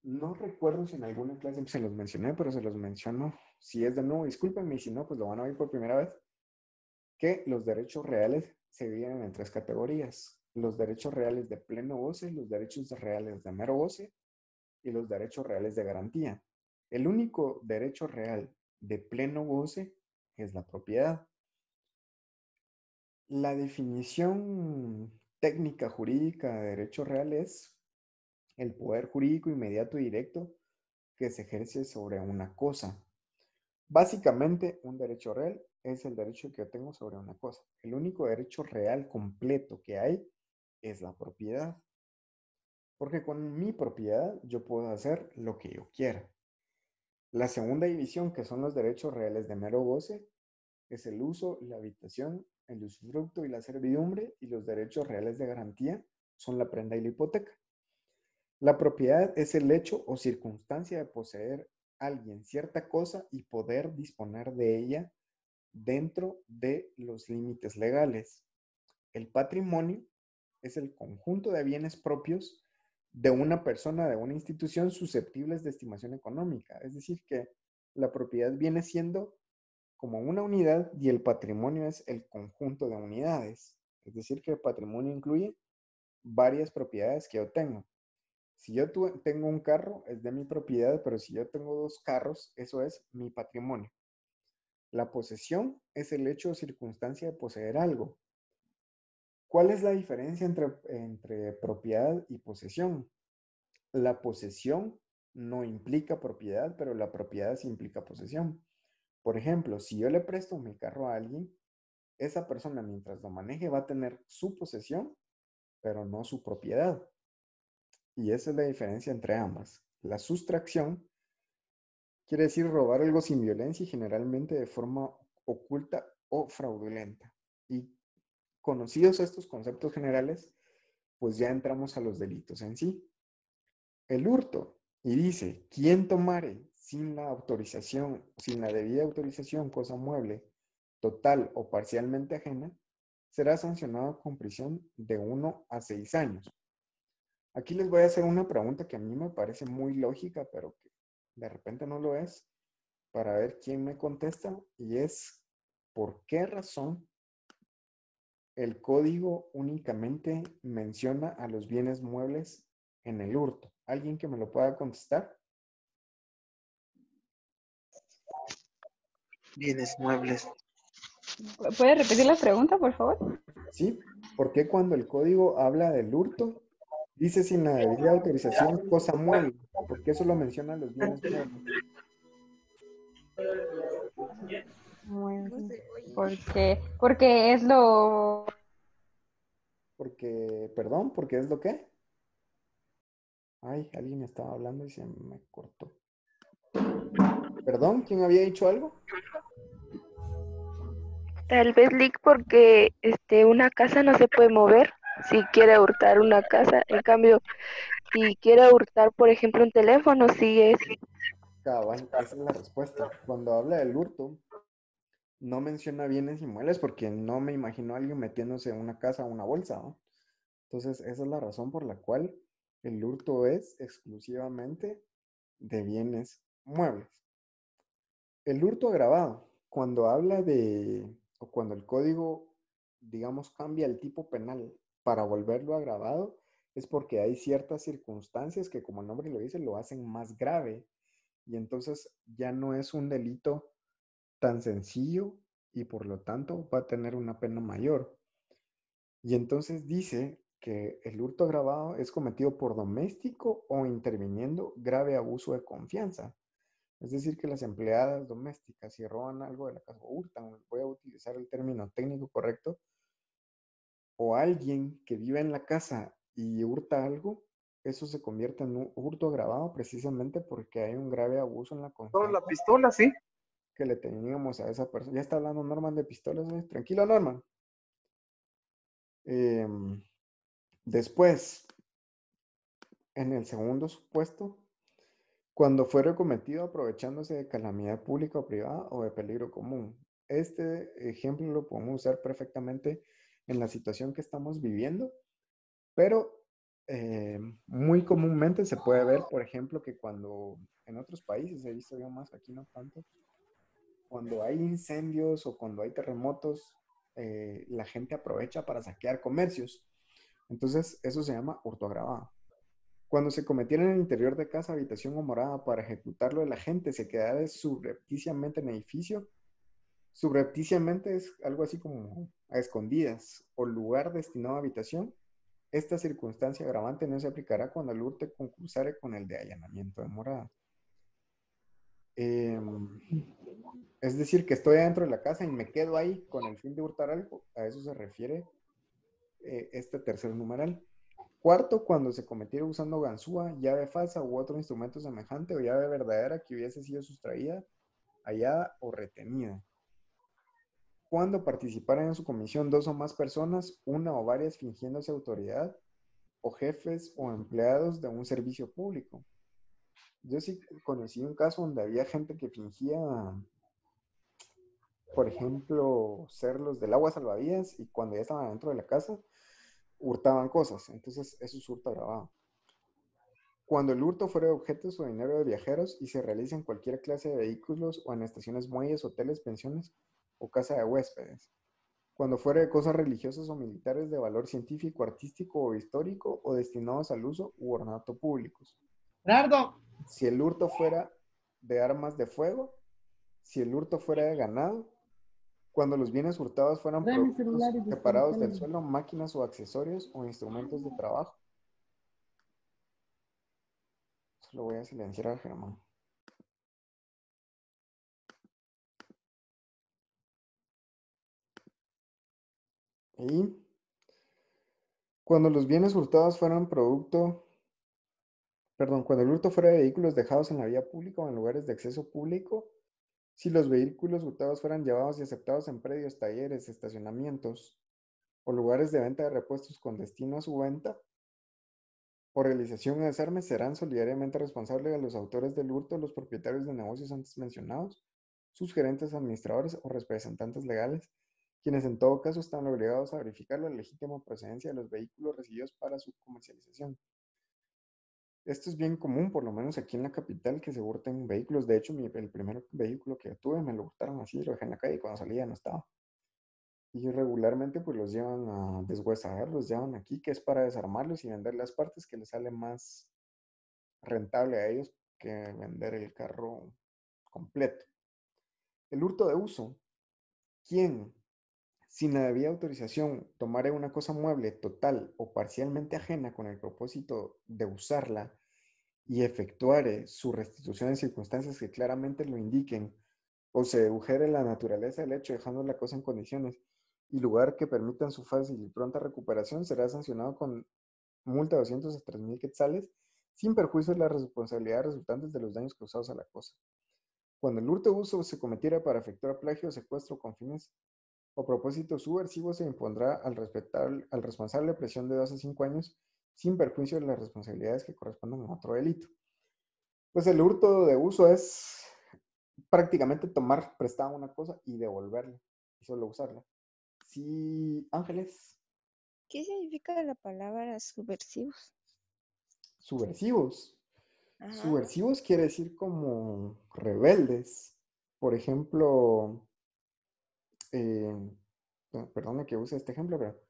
No recuerdo si en alguna clase se los mencioné, pero se los menciono. Si es de nuevo, discúlpenme, y si no, pues lo van a oír por primera vez. Que los derechos reales se dividen en 3 categorías. Los derechos reales de pleno goce, los derechos reales de mero goce y los derechos reales de garantía. El único derecho real de pleno goce es la propiedad. La definición técnica jurídica de derecho real es el poder jurídico inmediato y directo que se ejerce sobre una cosa. Básicamente, un derecho real es el derecho que yo tengo sobre una cosa. El único derecho real completo que hay es la propiedad. Porque con mi propiedad yo puedo hacer lo que yo quiera. La segunda división, que son los derechos reales de mero goce, es el uso, la habitación, el usufructo y la servidumbre, y los derechos reales de garantía son la prenda y la hipoteca. La propiedad es el hecho o circunstancia de poseer alguien cierta cosa y poder disponer de ella dentro de los límites legales. El patrimonio es el conjunto de bienes propios de una persona, de una institución susceptibles de estimación económica. Es decir, que la propiedad viene siendo como una unidad y el patrimonio es el conjunto de unidades. Es decir, que el patrimonio incluye varias propiedades que yo tengo. Si yo tengo un carro, es de mi propiedad, pero si yo tengo 2 carros, eso es mi patrimonio. La posesión es el hecho o circunstancia de poseer algo. ¿Cuál es la diferencia entre propiedad y posesión? La posesión no implica propiedad, pero la propiedad sí implica posesión. Por ejemplo, si yo le presto mi carro a alguien, esa persona mientras lo maneje va a tener su posesión, pero no su propiedad. Y esa es la diferencia entre ambas. La sustracción quiere decir robar algo sin violencia y generalmente de forma oculta o fraudulenta. Y conocidos estos conceptos generales, pues ya entramos a los delitos en sí. El hurto, y dice, quien tomare sin la autorización, sin la debida autorización, cosa mueble, total o parcialmente ajena, será sancionado con prisión de 1 a 6 años. Aquí les voy a hacer una pregunta que a mí me parece muy lógica, pero que de repente no lo es, para ver quién me contesta, y es, ¿por qué razón el código únicamente menciona a los bienes muebles en el hurto? ¿Alguien que me lo pueda contestar? Bienes muebles. ¿Puede repetir la pregunta, por favor? Sí, ¿por qué cuando el código habla del hurto, dice sin la debida autorización cosa mueble? ¿Por qué solo menciona los bienes muebles? Porque es lo... Porque, perdón, ¿porque es lo qué? Ay, alguien estaba hablando y se me cortó. ¿Perdón? ¿Quién había dicho algo? Tal vez, Lick, porque una casa no se puede mover si quiere hurtar una casa. En cambio, si quiere hurtar, por ejemplo, un teléfono, sí es. Cabal, esa es la respuesta. Cuando habla del hurto, no menciona bienes inmuebles porque no me imagino a alguien metiéndose en una casa o una bolsa, ¿no? Entonces, esa es la razón por la cual el hurto es exclusivamente de bienes muebles. El hurto agravado, cuando habla de, o cuando el código, digamos, cambia el tipo penal para volverlo agravado, es porque hay ciertas circunstancias que, como el nombre lo dice, lo hacen más grave. Y entonces ya no es un delito tan sencillo y por lo tanto va a tener una pena mayor. Y entonces dice que el hurto agravado es cometido por doméstico o interviniendo grave abuso de confianza. Es decir, que las empleadas domésticas, si roban algo de la casa, o hurtan, voy a utilizar el término técnico correcto, o alguien que vive en la casa y hurta algo, eso se convierte en un hurto agravado precisamente porque hay un grave abuso en la Con la confianza pistola, sí. que le teníamos a esa persona. Ya está hablando Norman de pistolas, ¿eh? Tranquilo, Norman. Después, en el segundo supuesto, cuando fuere cometido aprovechándose de calamidad pública o privada o de peligro común. Este ejemplo lo podemos usar perfectamente en la situación que estamos viviendo, pero muy comúnmente se puede ver, por ejemplo, que cuando en otros países, he visto yo más, aquí no tanto, cuando hay incendios o cuando hay terremotos, la gente aprovecha para saquear comercios. Entonces, eso se llama hurto agravado. Cuando se cometiera en el interior de casa, habitación o morada para ejecutarlo de la gente, se quedara subrepticiamente en edificio. Subrepticiamente es algo así como a escondidas o lugar destinado a habitación. Esta circunstancia agravante no se aplicará cuando el hurto concursare con el de allanamiento de morada. Es decir, que estoy adentro de la casa y me quedo ahí con el fin de hurtar algo. A eso se refiere este tercer numeral. Cuarto, cuando se cometiera usando ganzúa, llave falsa u otro instrumento semejante o llave verdadera que hubiese sido sustraída, hallada o retenida. Cuando participaran en su comisión dos o más personas, una o varias fingiéndose autoridad, o jefes o empleados de un servicio público. Yo sí conocí un caso donde había gente que fingía, por ejemplo, ser los del agua salvavidas y cuando ya estaban dentro de la casa, hurtaban cosas. Entonces, eso es hurto agravado. Cuando el hurto fuera de objetos o dinero de viajeros y se realiza en cualquier clase de vehículos o en estaciones, muelles, hoteles, pensiones o casa de huéspedes. Cuando fuera de cosas religiosas o militares de valor científico, artístico o histórico o destinados al uso u ornato públicos. Gerardo. Si el hurto fuera de armas de fuego, si el hurto fuera de ganado, cuando los bienes hurtados fueran productos separados del suelo, máquinas o accesorios o instrumentos de trabajo. Lo voy a silenciar a Germán. Y cuando los bienes hurtados fueran cuando el hurto fuera de vehículos dejados en la vía pública o en lugares de acceso público, si los vehículos hurtados fueran llevados y aceptados en predios, talleres, estacionamientos o lugares de venta de repuestos con destino a su venta o realización de desarme, serán solidariamente responsables de los autores del hurto los propietarios de negocios antes mencionados, sus gerentes, administradores o representantes legales, quienes en todo caso están obligados a verificar la legítima procedencia de los vehículos recibidos para su comercialización. Esto es bien común, por lo menos aquí en la capital, que se hurten vehículos. De hecho, el primer vehículo que tuve me lo hurtaron así, lo dejé en la calle y cuando salía no estaba. Y regularmente pues los llevan a deshuesar, los llevan aquí, que es para desarmarlos y vender las partes que les sale más rentable a ellos que vender el carro completo. El hurto de uso. ¿Quién, sin la debida autorización, tomare una cosa mueble total o parcialmente ajena con el propósito de usarla y efectuare su restitución en circunstancias que claramente lo indiquen, o se dedujere la naturaleza del hecho dejando la cosa en condiciones y lugar que permitan su fácil y pronta recuperación, será sancionado con multa de 200 a 3,000 quetzales, sin perjuicio de las responsabilidades resultantes de los daños causados a la cosa. Cuando el hurto de uso se cometiera para efectuar plagio o secuestro con fines o propósitos subversivos, se impondrá al responsable prisión de 2 a 5 años, sin perjuicio de las responsabilidades que correspondan a otro delito. Pues el hurto de uso es prácticamente tomar prestada una cosa y devolverla y solo usarla. Sí, Ángeles, ¿Qué significa la palabra subversivos? subversivos. Ajá. Subversivos quiere decir como rebeldes. Por ejemplo, perdona que use este ejemplo, pero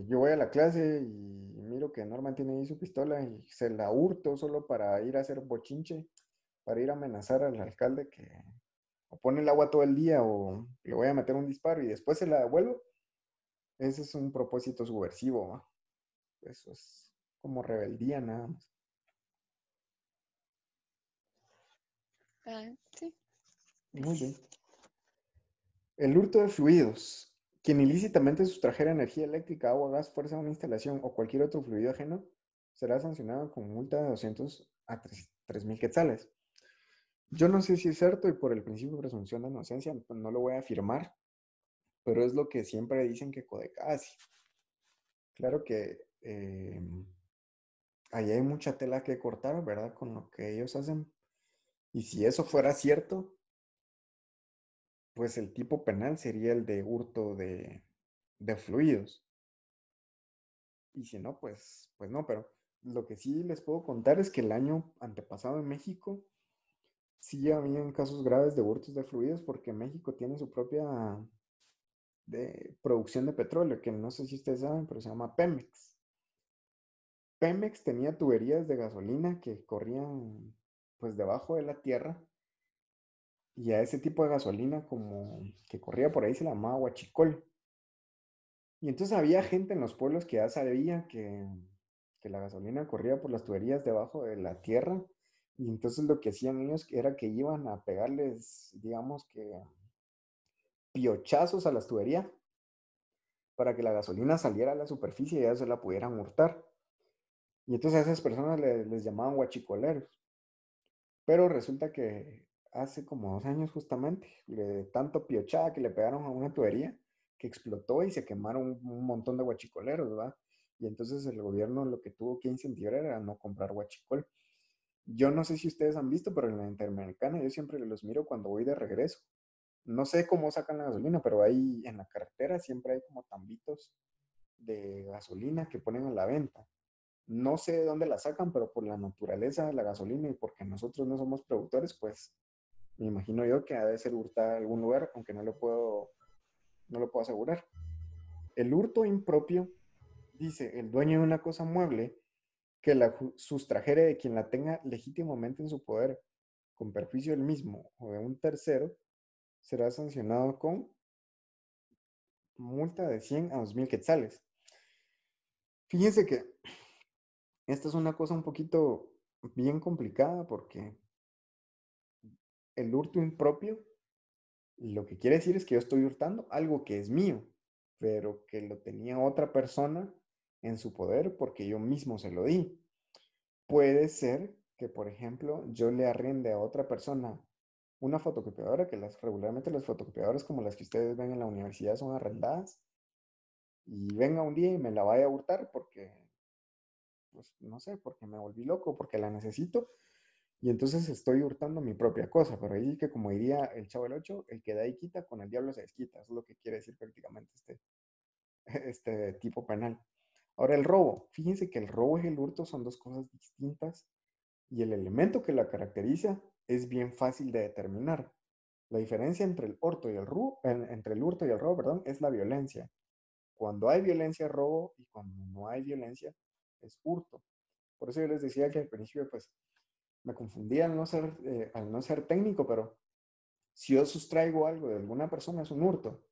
yo voy a la clase y miro que Norman tiene ahí su pistola y se la hurto solo para ir a hacer bochinche, para ir a amenazar al alcalde que o pone el agua todo el día o le voy a meter un disparo y después se la devuelvo. Ese es un propósito subversivo, ¿va? Eso es como rebeldía nada más. Ah, sí. Muy bien. El hurto de fluidos. Quien ilícitamente sustrajera energía eléctrica, agua, gas, fuerza de una instalación o cualquier otro fluido ajeno será sancionado con multa de 200 a 3,000 quetzales. Yo no sé si es cierto y por el principio de presunción de inocencia no lo voy a afirmar, pero es lo que siempre dicen que Codeca hace. Claro que ahí hay mucha tela que cortar, ¿verdad? Con lo que ellos hacen. Y si eso fuera cierto, pues el tipo penal sería el de hurto de fluidos. Y si no, pues no, pero lo que sí les puedo contar es que el año antepasado en México sí habían casos graves de hurtos de fluidos porque México tiene su propia producción de petróleo, que no sé si ustedes saben, pero se llama Pemex. Pemex tenía tuberías de gasolina que corrían pues debajo de la tierra y a ese tipo de gasolina como que corría por ahí se le llamaba huachicol. Y entonces había gente en los pueblos que ya sabía que la gasolina corría por las tuberías debajo de la tierra. Y entonces lo que hacían ellos era que iban a pegarles, digamos que, piochazos a las tuberías para que la gasolina saliera a la superficie y ya se la pudieran hurtar. Y entonces a esas personas les llamaban huachicoleros. Pero resulta que hace como 2 años justamente, de tanto piochada que le pegaron a una tubería, que explotó y se quemaron un montón de huachicoleros, ¿verdad? Y entonces el gobierno lo que tuvo que incentivar era no comprar huachicol. Yo no sé si ustedes han visto, pero en la Interamericana yo siempre los miro cuando voy de regreso. No sé cómo sacan la gasolina, pero ahí en la carretera siempre hay como tambitos de gasolina que ponen a la venta. No sé de dónde la sacan, pero por la naturaleza de la gasolina y porque nosotros no somos productores, pues me imagino yo que ha de ser hurtada en algún lugar, aunque no lo puedo asegurar. El hurto impropio, dice, el dueño de una cosa mueble que la sustrajere de quien la tenga legítimamente en su poder, con perjuicio del mismo o de un tercero, será sancionado con multa de 100 a 2,000 quetzales. Fíjense que esta es una cosa un poquito bien complicada porque el hurto impropio lo que quiere decir es que yo estoy hurtando algo que es mío, pero que lo tenía otra persona en su poder porque yo mismo se lo di. Puede ser que, por ejemplo, yo le arriende a otra persona una fotocopiadora, que regularmente las fotocopiadoras como las que ustedes ven en la universidad son arrendadas, y venga un día y me la vaya a hurtar porque, pues no sé, porque me volví loco, porque la necesito, y entonces estoy hurtando mi propia cosa, pero ahí que como diría el Chavo del 8, el que da y quita, con el diablo se desquita, eso es lo que quiere decir prácticamente este tipo penal. Ahora el robo, fíjense que el robo y el hurto son dos cosas distintas y el elemento que la caracteriza es bien fácil de determinar. La diferencia entre el hurto y el robo, entre el hurto y el robo, perdón, es la violencia. Cuando hay violencia, robo, y cuando no hay violencia, es hurto. Por eso yo les decía que al principio, pues, me confundía al no ser técnico, pero si yo sustraigo algo de alguna persona es un hurto.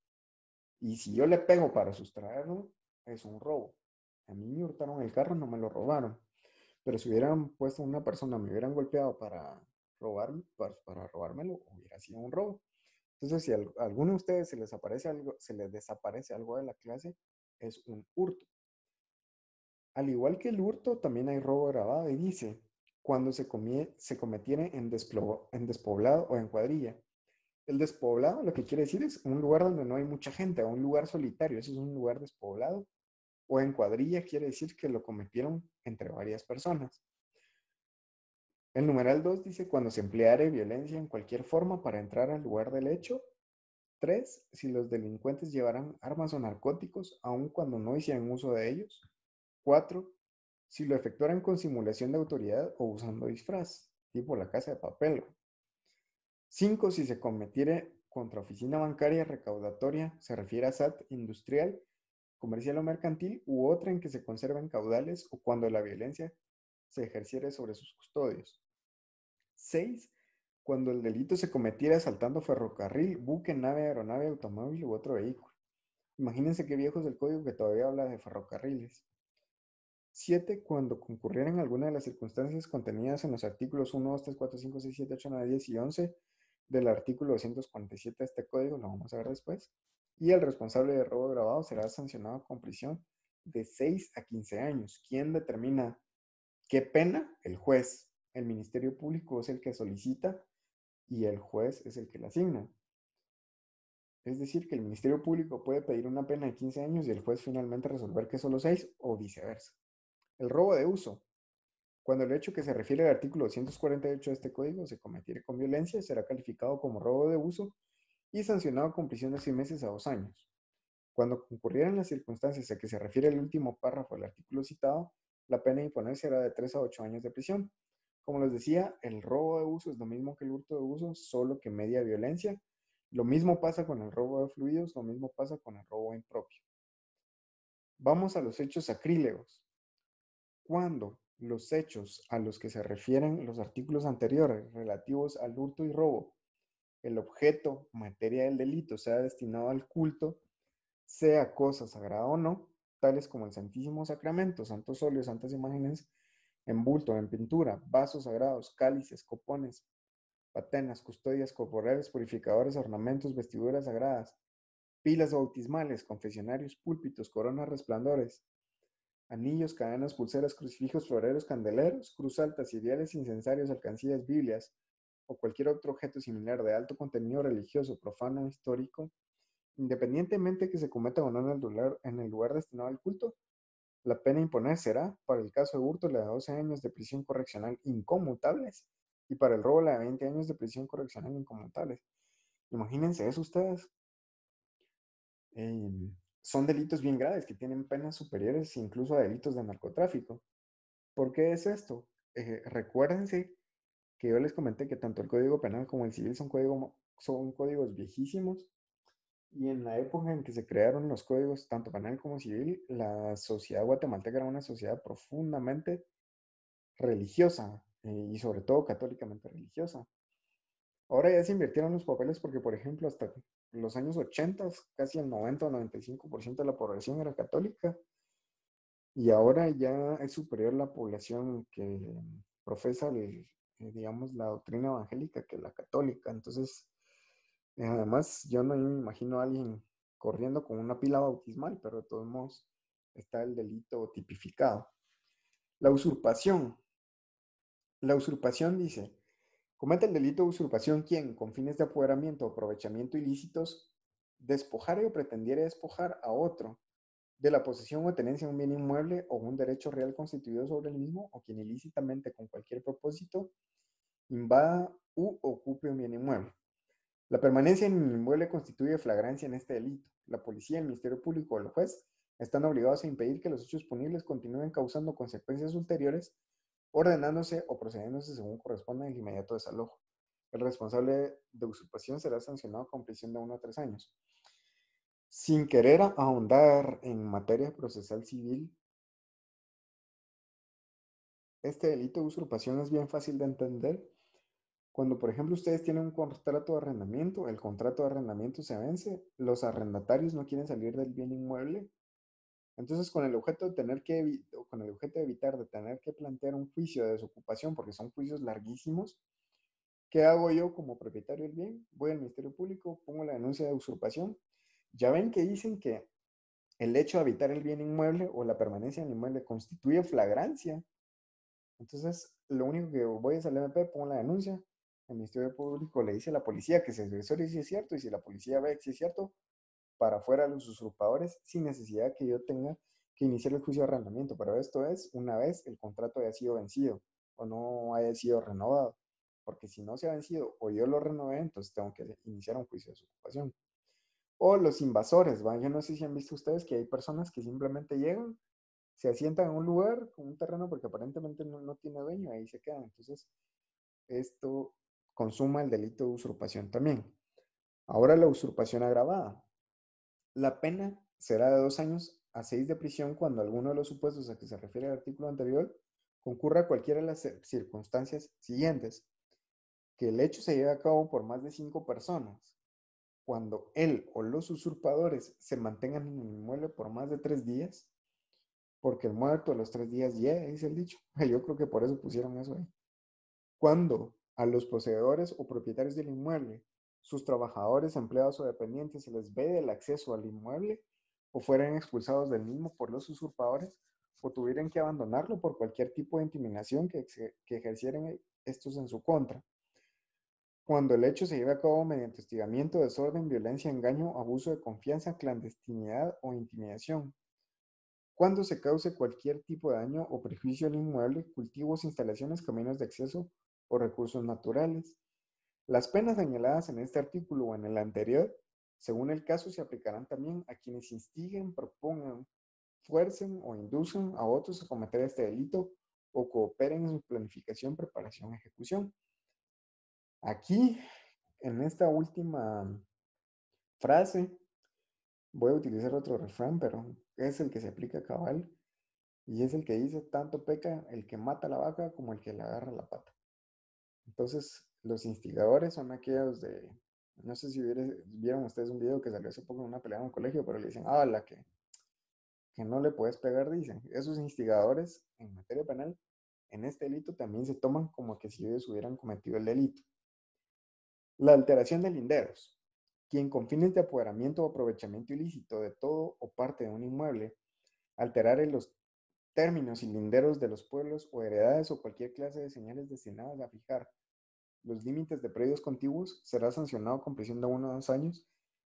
Y si yo le pego para sustraerlo, es un robo. A mí me hurtaron el carro, no me lo robaron. Pero si hubieran puesto a una persona, me hubieran golpeado para robarme, para robármelo, hubiera sido un robo. Entonces, si a alguno de ustedes se les desaparece algo de la clase, es un hurto. Al igual que el hurto, también hay robo grabado y dice, cuando se cometiere en despoblado o en cuadrilla. El despoblado lo que quiere decir es un lugar donde no hay mucha gente, o un lugar solitario, eso es un lugar despoblado. O en cuadrilla quiere decir que lo cometieron entre varias personas. El numeral 2 dice cuando se empleare violencia en cualquier forma para entrar al lugar del hecho. 3, si los delincuentes llevarán armas o narcóticos, aun cuando no hicieran uso de ellos. 4, si lo efectuaran con simulación de autoridad o usando disfraz, tipo la Casa de Papel. 5, si se cometiere contra oficina bancaria recaudatoria, se refiere a SAT industrial, comercial o mercantil, u otra en que se conserven caudales o cuando la violencia se ejerciere sobre sus custodios. 6, cuando el delito se cometiera asaltando ferrocarril, buque, nave, aeronave, automóvil u otro vehículo. Imagínense qué viejo es el código que todavía habla de ferrocarriles. 7, cuando concurrieran alguna de las circunstancias contenidas en los artículos 1, 2, 3, 4, 5, 6, 7, 8, 9, 10 y 11 del artículo 247 de este código, lo vamos a ver después, y el responsable de robo agravado será sancionado con prisión de 6 a 15 años. ¿Quién determina qué pena? El juez. El Ministerio Público es el que solicita y el juez es el que la asigna. Es decir, que el Ministerio Público puede pedir una pena de 15 años y el juez finalmente resolver que solo 6 o viceversa. El robo de uso. Cuando el hecho que se refiere al artículo 248 de este código se cometiere con violencia, será calificado como robo de uso y sancionado con prisión de 6 meses a 2 años. Cuando concurrieran las circunstancias a que se refiere el último párrafo del artículo citado, la pena a imponer será de 3 a 8 años de prisión. Como les decía, el robo de uso es lo mismo que el hurto de uso, solo que media violencia. Lo mismo pasa con el robo de fluidos, lo mismo pasa con el robo impropio. Vamos a los hechos sacrílegos. Cuando los hechos a los que se refieren los artículos anteriores relativos al hurto y robo, el objeto, materia del delito, sea destinado al culto, sea cosa sagrada o no, tales como el Santísimo Sacramento, santos óleos, santas imágenes en bulto, en pintura, vasos sagrados, cálices, copones, patenas, custodias corporales, purificadores, ornamentos, vestiduras sagradas, pilas bautismales, confesionarios, púlpitos, coronas resplandores, anillos, cadenas, pulseras, crucifijos, floreros, candeleros, cruz altas, ciriales, incensarios, alcancías, Biblias o cualquier otro objeto similar de alto contenido religioso, profano o histórico, independientemente que se cometa o no en el lugar destinado al culto, la pena a imponer será, para el caso de hurto, la de 12 años de prisión correccional inconmutables y para el robo la de 20 años de prisión correccional inconmutables. Imagínense eso ustedes. Son delitos bien graves que tienen penas superiores incluso a delitos de narcotráfico. ¿Por qué es esto? Recuérdense que yo les comenté que tanto el Código Penal como el Civil son códigos viejísimos y en la época en que se crearon los códigos, tanto penal como civil, la sociedad guatemalteca era una sociedad profundamente religiosa y sobre todo católicamente religiosa. Ahora ya se invirtieron los papeles porque, por ejemplo, hasta los años 80, casi el 90 o 95% de la población era católica y ahora ya es superior la población que profesa, digamos, la doctrina evangélica que la católica. Entonces, además, yo no me imagino a alguien corriendo con una pila bautismal, pero de todos modos está el delito tipificado. La usurpación. La usurpación dice, comete el delito de usurpación quien, con fines de apoderamiento o aprovechamiento ilícitos, despojare o pretendiere despojar a otro de la posesión o tenencia de un bien inmueble o un derecho real constituido sobre el mismo, o quien ilícitamente con cualquier propósito invada u ocupe un bien inmueble. La permanencia en el inmueble constituye flagrancia en este delito. La policía, el Ministerio Público o el juez están obligados a impedir que los hechos punibles continúen causando consecuencias ulteriores, ordenándose o procediéndose según corresponda el inmediato desalojo. El responsable de usurpación será sancionado con prisión de 1 a 3 años. Sin querer ahondar en materia procesal civil, este delito de usurpación es bien fácil de entender. Cuando, por ejemplo, ustedes tienen un contrato de arrendamiento, el contrato de arrendamiento se vence, los arrendatarios no quieren salir del bien inmueble, entonces con el objeto de evitar de tener que plantear un juicio de desocupación, porque son juicios larguísimos, ¿qué hago yo como propietario del bien? Voy al Ministerio Público, pongo la denuncia de usurpación. Ya ven que dicen que el hecho de habitar el bien inmueble o la permanencia en el inmueble constituye flagrancia. Entonces, lo único que voy es al MP, pongo la denuncia, el Ministerio Público le dice a la policía que se asesore si es cierto, y si la policía ve que sí es cierto, para afuera a los usurpadores, sin necesidad que yo tenga que iniciar el juicio de arrendamiento. Pero esto es una vez el contrato haya sido vencido. o no haya sido renovado. Porque si no se ha vencido o yo lo renové, entonces tengo que iniciar un juicio de desocupación. O los invasores, ¿va? Yo no sé si han visto ustedes que hay personas que simplemente llegan, se asientan en un lugar, con un terreno, porque aparentemente no tiene dueño, ahí se quedan. Entonces, esto consuma el delito de usurpación también. Ahora la usurpación agravada. La pena será de 2 años a 6 de prisión cuando alguno de los supuestos a que se refiere el artículo anterior concurra a cualquiera de las circunstancias siguientes. Que el hecho se lleve a cabo por más de 5 personas, cuando él o los usurpadores se mantengan en el inmueble por más de 3 días, porque el muerto a los 3 días llega, dice el dicho. Yo creo que por eso pusieron eso ahí. Cuando a los poseedores o propietarios del inmueble, sus trabajadores, empleados o dependientes se les vede el acceso al inmueble o fueran expulsados del mismo por los usurpadores o tuvieran que abandonarlo por cualquier tipo de intimidación que ejercieran estos en su contra. Cuando el hecho se lleve a cabo mediante hostigamiento, desorden, violencia, engaño, abuso de confianza, clandestinidad o intimidación. Cuando se cause cualquier tipo de daño o perjuicio al inmueble, cultivos, instalaciones, caminos de acceso o recursos naturales. Las penas señaladas en este artículo o en el anterior, según el caso, se aplicarán también a quienes instiguen, propongan, fuercen o induzcan a otros a cometer este delito o cooperen en su planificación, preparación y ejecución. Aquí, en esta última frase, voy a utilizar otro refrán, pero es el que se aplica a cabal y es el que dice, tanto peca el que mata la vaca como el que le agarra la pata. Entonces, los instigadores son aquellos de, no sé si vieron ustedes un video que salió hace poco en una pelea en un colegio, pero le dicen, la que no le puedes pegar, dicen. Esos instigadores en materia penal, en este delito también se toman como que si ellos hubieran cometido el delito. La alteración de linderos. Quien con fines de apoderamiento o aprovechamiento ilícito de todo o parte de un inmueble, alterar en los términos y linderos de los pueblos o heredades o cualquier clase de señales destinadas a fijar los límites de predios contiguos, será sancionado con prisión de 1 a 2 años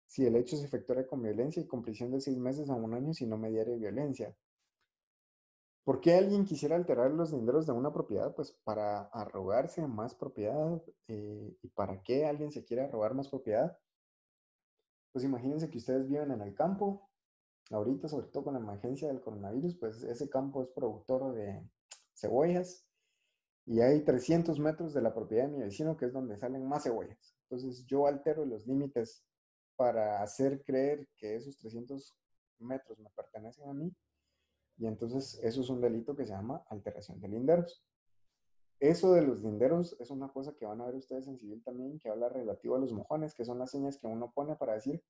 si el hecho se efectuara con violencia y con prisión de 6 meses a 1 año si no mediare violencia. ¿Por qué alguien quisiera alterar los linderos de una propiedad? Pues para arrogarse más propiedad. ¿Y para qué alguien se quiere arrogar más propiedad? Pues imagínense que ustedes viven en el campo, ahorita sobre todo con la emergencia del coronavirus, pues ese campo es productor de cebollas y hay 300 metros de la propiedad de mi vecino que es donde salen más cebollas. Entonces yo altero los límites para hacer creer que esos 300 metros me pertenecen a mí y entonces eso es un delito que se llama alteración de linderos. Eso de los linderos es una cosa que van a ver ustedes en civil también, que habla relativo a los mojones, que son las señas que uno pone para decir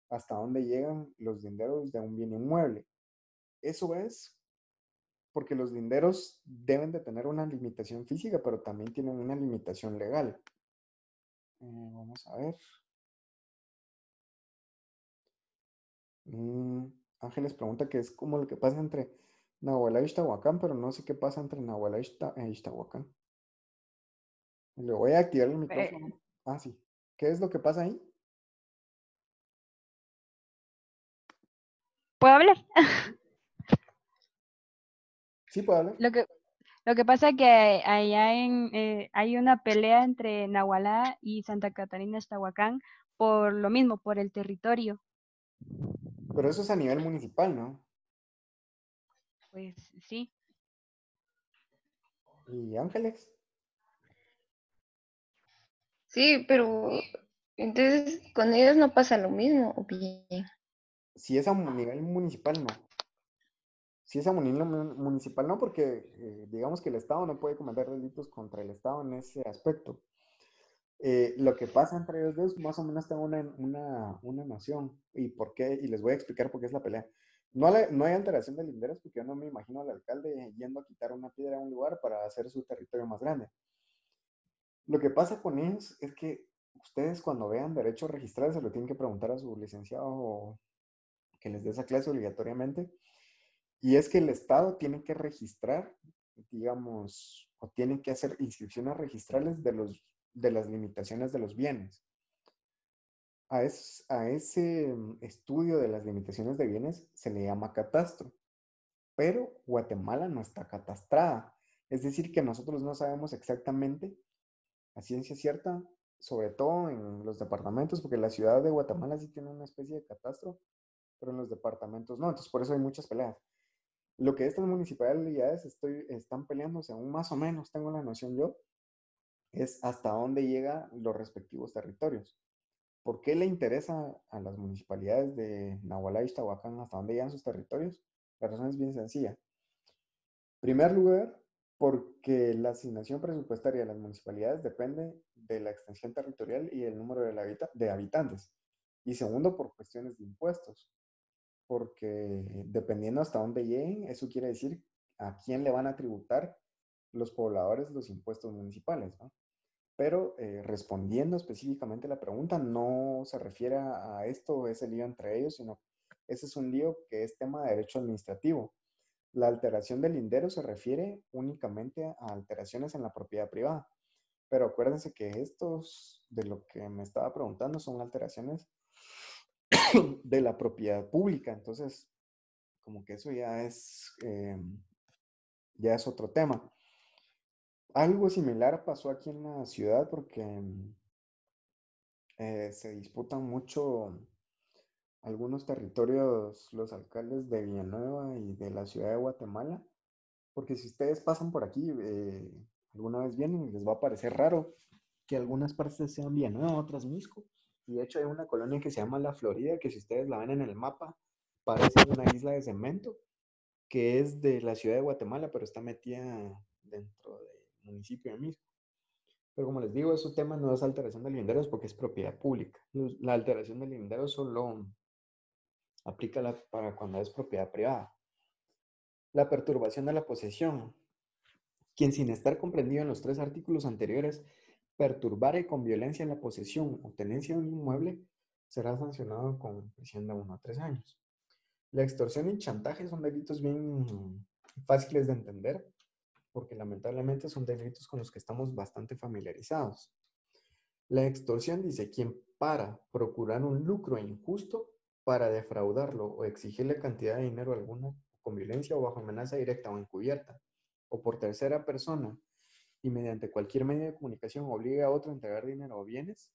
hasta dónde llegan los linderos de un bien inmueble. Eso es porque los linderos deben de tener una limitación física, pero también tienen una limitación legal. Vamos a ver. Ángeles pregunta que es como lo que pasa entre Nahualá y Ixtahuacán, pero no sé qué pasa entre Nahualá e Ixtahuacán. Le voy a activar el micrófono. Sí. ¿Qué es lo que pasa ahí? ¿Puedo hablar? Sí, puedo hablar. Lo que pasa es que allá hay una pelea entre Nahualá y Santa Catarina Ixtahuacán por lo mismo, por el territorio. Pero eso es a nivel municipal, ¿no? Pues sí. ¿Y Ángeles? Sí, pero entonces con ellos no pasa lo mismo, ¿o bien? Si es a nivel municipal, no. Si es a nivel municipal, no, porque digamos que el Estado no puede cometer delitos contra el Estado en ese aspecto. Lo que pasa entre ellos dos, más o menos tengo una noción. ¿Y por qué? Y les voy a explicar por qué es la pelea. No hay alteración de linderos porque yo no me imagino al alcalde yendo a quitar una piedra a un lugar para hacer su territorio más grande. Lo que pasa con ellos es que ustedes cuando vean derechos registrales se lo tienen que preguntar a su licenciado que les dé esa clase obligatoriamente. Y es que el Estado tiene que registrar, digamos, o tiene que hacer inscripciones registrales de las limitaciones de los bienes. A ese estudio de las limitaciones de bienes se le llama catastro, pero Guatemala no está catastrada. Es decir, que nosotros no sabemos exactamente a ciencia cierta, sobre todo en los departamentos, porque la ciudad de Guatemala sí tiene una especie de catastro, pero en los departamentos no, entonces por eso hay muchas peleas. Lo que estas municipalidades están peleando, según más o menos tengo la noción yo, es hasta dónde llegan los respectivos territorios. ¿Por qué le interesa a las municipalidades de Nahualá y Tahuacán hasta dónde llegan sus territorios? La razón es bien sencilla. En primer lugar, porque la asignación presupuestaria de las municipalidades depende de la extensión territorial y el número de habitantes. Y segundo, por cuestiones de impuestos, porque dependiendo hasta dónde lleguen, eso quiere decir a quién le van a tributar los pobladores los impuestos municipales, ¿no? Pero respondiendo específicamente a la pregunta, no se refiere a esto, ese lío entre ellos, sino ese es un lío que es tema de derecho administrativo. La alteración del lindero se refiere únicamente a alteraciones en la propiedad privada. Pero acuérdense que estos, de lo que me estaba preguntando, son alteraciones de la propiedad pública. Entonces, como que eso ya es otro tema. Algo similar pasó aquí en la ciudad porque se disputan mucho algunos territorios, los alcaldes de Villanueva y de la ciudad de Guatemala, porque si ustedes pasan por aquí, alguna vez vienen, les va a parecer raro que algunas partes sean Villanueva, otras Misco, y de hecho hay una colonia que se llama La Florida, que si ustedes la ven en el mapa, parece una isla de cemento, que es de la ciudad de Guatemala, pero está metida dentro del municipio de Misco. Pero como les digo, ese tema no es alteración de linderos porque es propiedad pública. La alteración de linderos solo aplica para cuando es propiedad privada. La perturbación de la posesión. Quien sin estar comprendido en los 3 artículos anteriores perturbare con violencia la posesión o tenencia de un inmueble será sancionado con prisión de 1 a 3 años. La extorsión y chantaje son delitos bien fáciles de entender porque lamentablemente son delitos con los que estamos bastante familiarizados. La extorsión dice quien para procurar un lucro injusto para defraudarlo o exigirle cantidad de dinero alguna con violencia o bajo amenaza directa o encubierta o por tercera persona y mediante cualquier medio de comunicación obliga a otro a entregar dinero o bienes.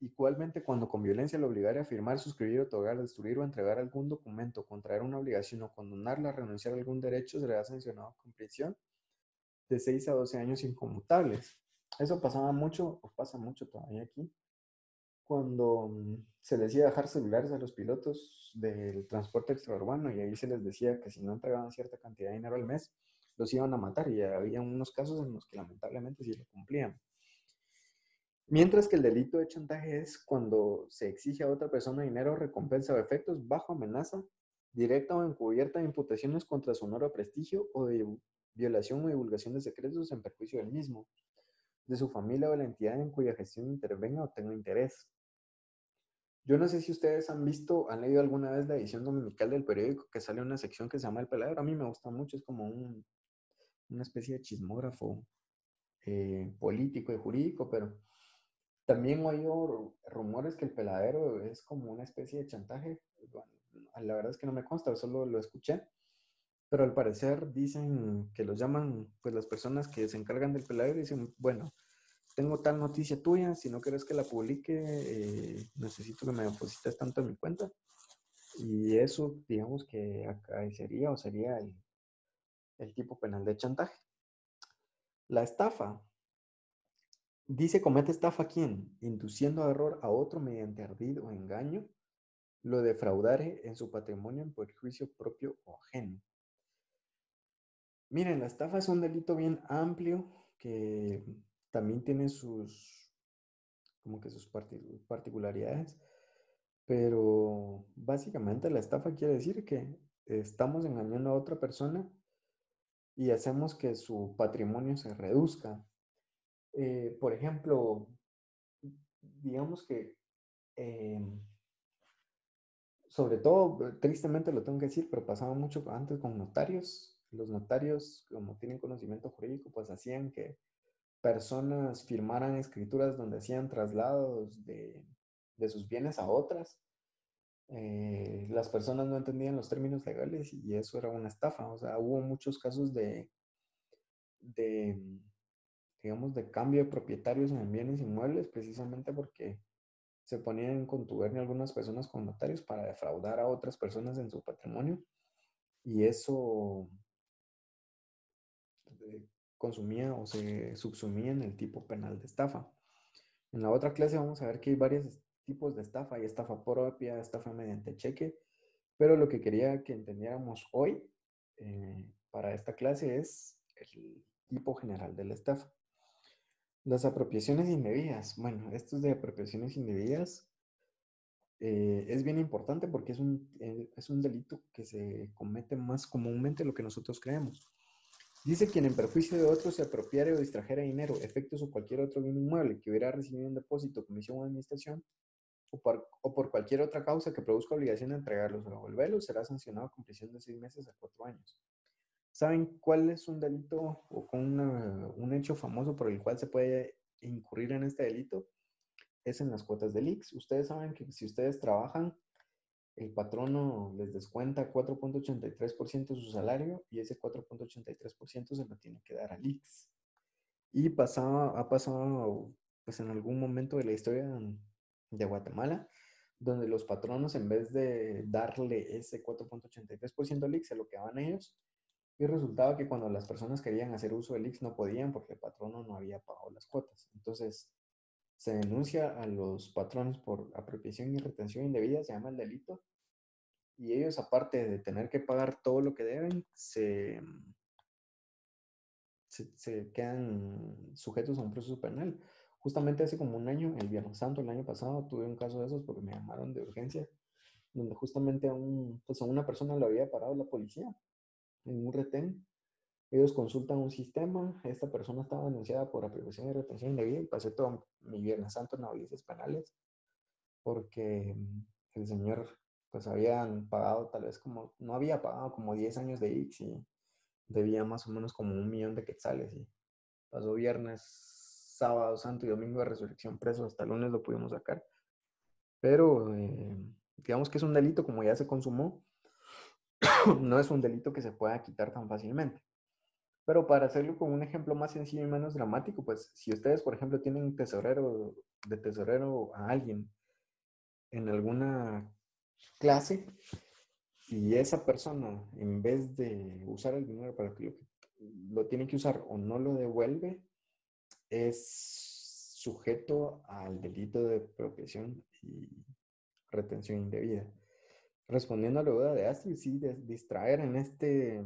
Igualmente, cuando con violencia lo obligare a firmar, suscribir, otorgar, destruir o entregar algún documento, contraer una obligación o condonarla a renunciar a algún derecho, será sancionado con prisión de 6 a 12 años inconmutables. Eso pasaba mucho, o pasa mucho todavía aquí, cuando se les iba a dejar celulares a los pilotos del transporte extraurbano y ahí se les decía que si no entregaban cierta cantidad de dinero al mes, los iban a matar y había unos casos en los que lamentablemente sí lo cumplían. Mientras que el delito de chantaje es cuando se exige a otra persona dinero, recompensa o efectos bajo amenaza, directa o encubierta de imputaciones contra su honor o prestigio o de violación o divulgación de secretos en perjuicio del mismo, de su familia o de la entidad en cuya gestión intervenga o tenga interés. Yo no sé si ustedes han leído alguna vez la edición dominical del periódico que sale una sección que se llama El Peladero. A mí me gusta mucho, es como una especie de chismógrafo político y jurídico, pero también he oído rumores que El Peladero es como una especie de chantaje. Bueno, la verdad es que no me consta, solo lo escuché, pero al parecer dicen que los llaman, pues las personas que se encargan del Peladero dicen, bueno, tengo tal noticia tuya, si no quieres que la publique, necesito que me deposites tanto en mi cuenta. Y eso, digamos que acaecería o sería el tipo penal de chantaje. La estafa. Dice, comete estafa quien, induciendo a error a otro mediante ardid o engaño, lo defraudare en su patrimonio en perjuicio propio o ajeno. Miren, la estafa es un delito bien amplio que también tiene sus particularidades, pero básicamente la estafa quiere decir que estamos engañando a otra persona y hacemos que su patrimonio se reduzca. Por ejemplo, digamos que, sobre todo, tristemente lo tengo que decir, pero pasaba mucho antes con notarios. Los notarios, como tienen conocimiento jurídico, pues hacían que personas firmaran escrituras donde hacían traslados de sus bienes a otras. Las personas no entendían los términos legales y eso era una estafa. O sea, hubo muchos casos de de, digamos, de cambio de propietarios en bienes inmuebles, precisamente porque se ponían en contubernio algunas personas con notarios para defraudar a otras personas en su patrimonio, y eso consumía o se subsumía en el tipo penal de estafa. En la otra clase vamos a ver que hay varios tipos de estafa. Hay estafa propia, estafa mediante cheque, pero lo que quería que entendiéramos hoy para esta clase es el tipo general de la estafa. Las apropiaciones indebidas. Bueno, esto de apropiaciones indebidas es bien importante porque es un delito que se comete más comúnmente de lo que nosotros creemos. Dice: quien en perjuicio de otro se apropiare o distrajera dinero, efectos o cualquier otro bien inmueble que hubiera recibido un depósito, comisión o administración, o por cualquier otra causa que produzca obligación de entregarlos o devolverlos, será sancionado con prisión de 6 meses a 4 años. ¿Saben cuál es un delito o un hecho famoso por el cual se puede incurrir en este delito? Es en las cuotas del IX. Ustedes saben que si ustedes trabajan, el patrono les descuenta 4.83% de su salario y ese 4.83% se lo tiene que dar al IX. Y ha pasado pues en algún momento de la historia de Guatemala, donde los patronos, en vez de darle ese 4.83% al IX, se lo quedaban ellos, y resultaba que cuando las personas querían hacer uso del IX no podían porque el patrono no había pagado las cuotas. Entonces se denuncia a los patrones por apropiación y retención indebida, se llama el delito, y ellos, aparte de tener que pagar todo lo que deben, se quedan sujetos a un proceso penal. Justamente hace como un año, el Viernes Santo, el año pasado, tuve un caso de esos porque me llamaron de urgencia, donde justamente a una persona lo había parado la policía en un retén. Ellos consultan un sistema, esta persona estaba denunciada por apropiación y retención indebida, y pasé todo mi Viernes Santo en audiencias penales porque el señor pues habían pagado no había pagado como 10 años de IX y debía más o menos como 1 millón de quetzales, y pasó viernes, sábado santo y domingo de resurrección preso, hasta el lunes lo pudimos sacar. Pero digamos que es un delito, como ya se consumó, no es un delito que se pueda quitar tan fácilmente. Pero para hacerlo con un ejemplo más sencillo y menos dramático, pues si ustedes, por ejemplo, tienen de tesorero a alguien en alguna clase, y esa persona, en vez de usar el dinero para que lo tiene que usar o no lo devuelve, es sujeto al delito de apropiación y retención indebida. Respondiendo a la duda de Astrid, sí, distraer en este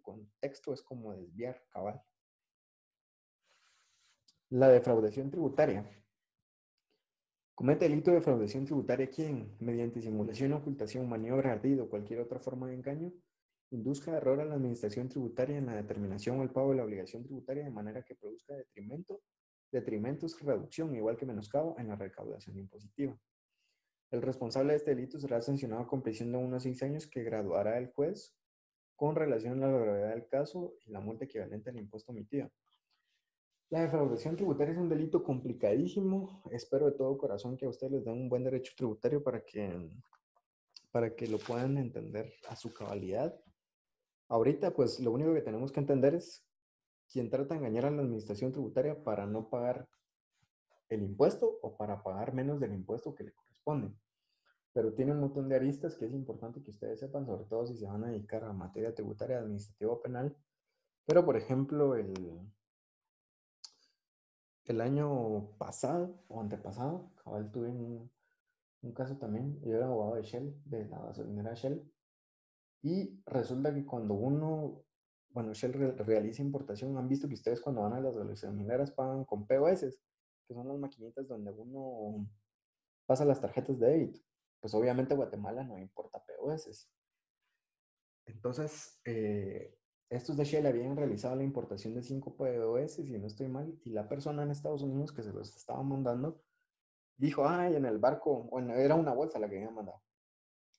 contexto es como desviar, cabal. La defraudación tributaria. Comete delito de defraudación tributaria quien, mediante simulación, ocultación, maniobra, ardid o cualquier otra forma de engaño, induzca error a la administración tributaria en la determinación o el pago de la obligación tributaria de manera que produzca detrimentos, reducción, igual que menoscabo, en la recaudación impositiva. El responsable de este delito será sancionado con prisión de 1 a 6 años que graduará el juez con relación a la gravedad del caso y la multa equivalente al impuesto omitido. La defraudación tributaria es un delito complicadísimo. Espero de todo corazón que a ustedes les den un buen derecho tributario para que lo puedan entender a su cabalidad. Ahorita, pues, lo único que tenemos que entender es quién trata de engañar a la administración tributaria para no pagar el impuesto o para pagar menos del impuesto que le corresponde. Pero tiene un montón de aristas que es importante que ustedes sepan, sobre todo si se van a dedicar a materia tributaria, administrativa o penal. Pero, por ejemplo, el año pasado o antepasado, cabal, tuve un caso también. Yo era abogado de Shell, de la gasolinera Shell, y resulta que cuando Shell realiza importación, han visto que ustedes cuando van a las gasolineras pagan con POS, que son las maquinitas donde uno pasa las tarjetas de débito. Pues obviamente Guatemala no importa POS. Entonces, estos de Shell habían realizado la importación de 5 POS, si no estoy mal, y la persona en Estados Unidos que se los estaba mandando dijo: ay, en el barco, bueno, era una bolsa la que habían mandado.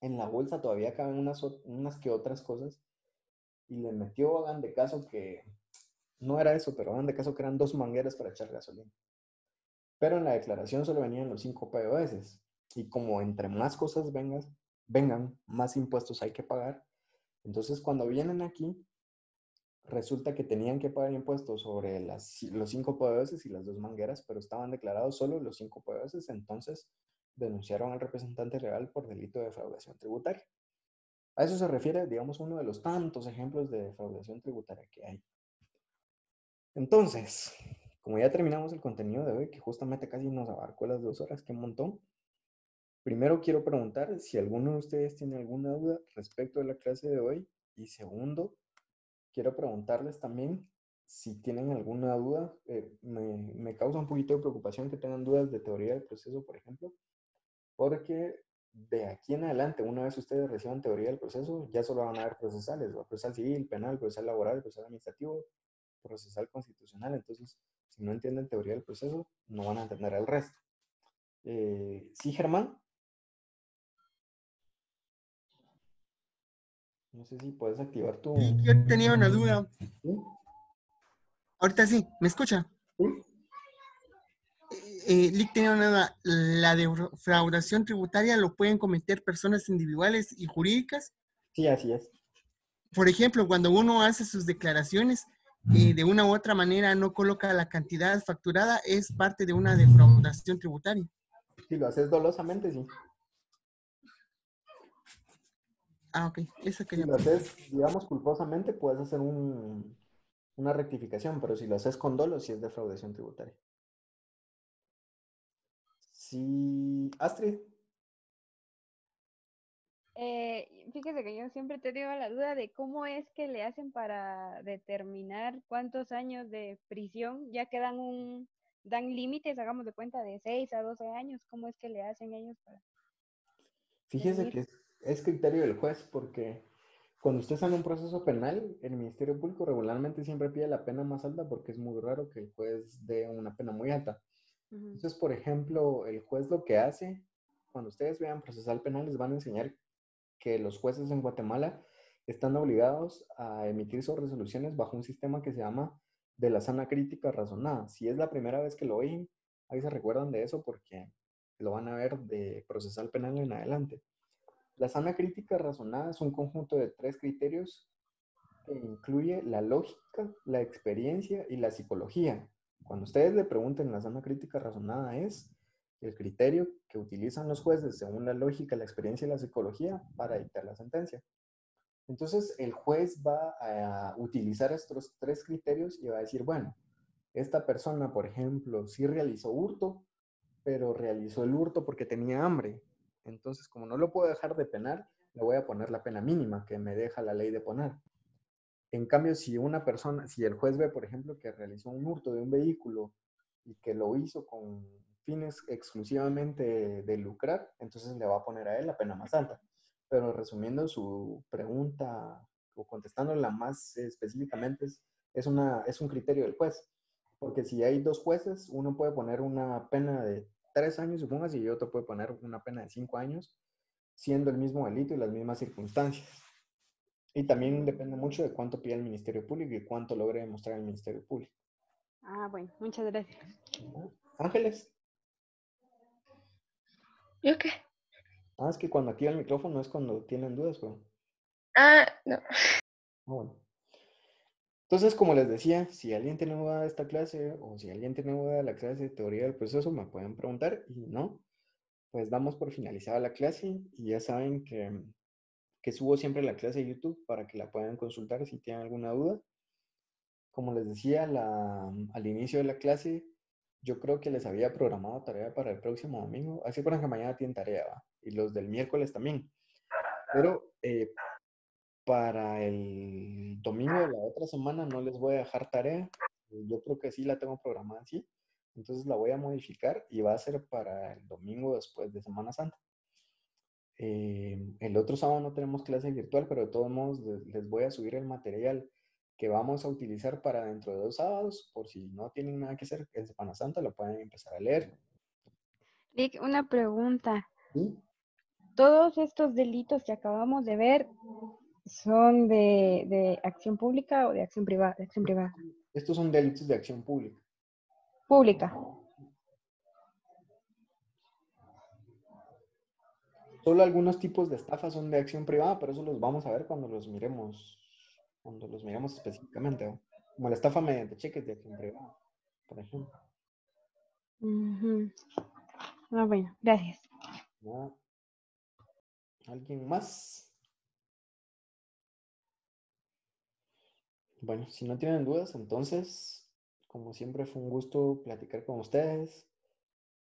En la bolsa todavía caben unas que otras cosas, y le metió, hagan de caso que no era eso, pero hagan de caso que eran 2 mangueras para echar gasolina. Pero en la declaración solo venían los 5 POS, y como entre más cosas vengan, más impuestos hay que pagar. Entonces, cuando vienen aquí, resulta que tenían que pagar impuestos sobre los 5 PBS y las 2 mangueras, pero estaban declarados solo los 5 PBS, entonces denunciaron al representante legal por delito de defraudación tributaria. A eso se refiere, digamos, uno de los tantos ejemplos de defraudación tributaria que hay. Entonces, como ya terminamos el contenido de hoy, que justamente casi nos abarcó las 2 horas, que un montón, primero quiero preguntar si alguno de ustedes tiene alguna duda respecto de la clase de hoy, y segundo, quiero preguntarles también si tienen alguna duda. Me causa un poquito de preocupación que tengan dudas de teoría del proceso, por ejemplo, porque de aquí en adelante, una vez ustedes reciban teoría del proceso, ya solo van a ver procesales, ¿no? Procesal civil, penal, procesal laboral, procesal administrativo, procesal constitucional. Entonces, si no entienden teoría del proceso, no van a entender el resto. ¿Sí, Germán? No sé si puedes activar tu... Sí, yo tenía una duda. ¿Sí? Ahorita sí, ¿me escucha? ¿Sí? Lick tenía una duda. ¿La defraudación tributaria lo pueden cometer personas individuales y jurídicas? Sí, así es. Por ejemplo, cuando uno hace sus declaraciones, de una u otra manera no coloca la cantidad facturada, es parte de una defraudación tributaria. Si lo haces dolosamente, sí. Ah, ok. Eso Si quería lo preguntar. haces, digamos, culposamente, puedes hacer una rectificación, pero si lo haces con dolo, sí es defraudación tributaria. Sí, Astrid. Fíjese que yo siempre he tenido la duda de cómo es que le hacen para determinar cuántos años de prisión, ya que dan límites, hagamos de cuenta, de 6 a 12 años. ¿Cómo es que le hacen ellos para Fíjese definir? que es criterio del juez, porque cuando usted está en un proceso penal, el Ministerio Público regularmente siempre pide la pena más alta porque es muy raro que el juez dé una pena muy alta. Ujú. Entonces, por ejemplo, el juez lo que hace, cuando ustedes vean procesal penal, les van a enseñar que los jueces en Guatemala están obligados a emitir sus resoluciones bajo un sistema que se llama de la sana crítica razonada. Si es la primera vez que lo oyen, ahí se recuerdan de eso porque lo van a ver de procesal penal en adelante. La sana crítica razonada es un conjunto de 3 criterios que incluye la lógica, la experiencia y la psicología. Cuando ustedes le pregunten, la sana crítica razonada es el criterio que utilizan los jueces según la lógica, la experiencia y la psicología para dictar la sentencia. Entonces, el juez va a utilizar estos 3 criterios y va a decir, bueno, esta persona, por ejemplo, sí realizó hurto, pero realizó el hurto porque tenía hambre. Entonces, como no lo puedo dejar de penar, le voy a poner la pena mínima que me deja la ley de poner. En cambio, si una persona, si el juez ve, por ejemplo, que realizó un hurto de un vehículo y que lo hizo con fines exclusivamente de lucrar, entonces le va a poner a él la pena más alta. Pero resumiendo su pregunta o contestándola más específicamente, es un criterio del juez. Porque si hay 2 jueces, uno puede poner una pena de 3 años, supóngase, y otro puede poner una pena de 5 años, siendo el mismo delito y las mismas circunstancias. Y también depende mucho de cuánto pida el Ministerio Público y cuánto logre demostrar el Ministerio Público. Ah, bueno, muchas gracias. Ángeles. ¿Yo qué? Es que cuando activa el micrófono es cuando tienen dudas, bro. No. Bueno. Entonces, como les decía, si alguien tiene duda de esta clase o si alguien tiene duda de la clase de teoría del proceso, me pueden preguntar y no, pues damos por finalizada la clase y ya saben que subo siempre la clase de YouTube para que la puedan consultar si tienen alguna duda. Como les decía al inicio de la clase, yo creo que les había programado tarea para el próximo domingo. Así por que mañana tienen tarea, ¿va? Y los del miércoles también. Pero para el domingo de la otra semana no les voy a dejar tarea. Yo creo que sí la tengo programada así. Entonces la voy a modificar y va a ser para el domingo después de Semana Santa. El otro sábado no tenemos clase virtual, pero de todos modos les voy a subir el material que vamos a utilizar para dentro de 2 sábados, por si no tienen nada que hacer en Semana Santa, lo pueden empezar a leer. Lick, una pregunta. ¿Sí? ¿Todos estos delitos que acabamos de ver son de acción pública o de acción privada? De acción privada. Estos son delitos de acción pública. Pública. Solo algunos tipos de estafas son de acción privada, pero eso los vamos a ver cuando los miremos cuando los miramos específicamente, ¿no? Como la estafa mediante cheques de acción privada, por ejemplo. Ujú. Ah, bueno, gracias. ¿No? ¿Alguien más? Bueno, si no tienen dudas, entonces, como siempre fue un gusto platicar con ustedes.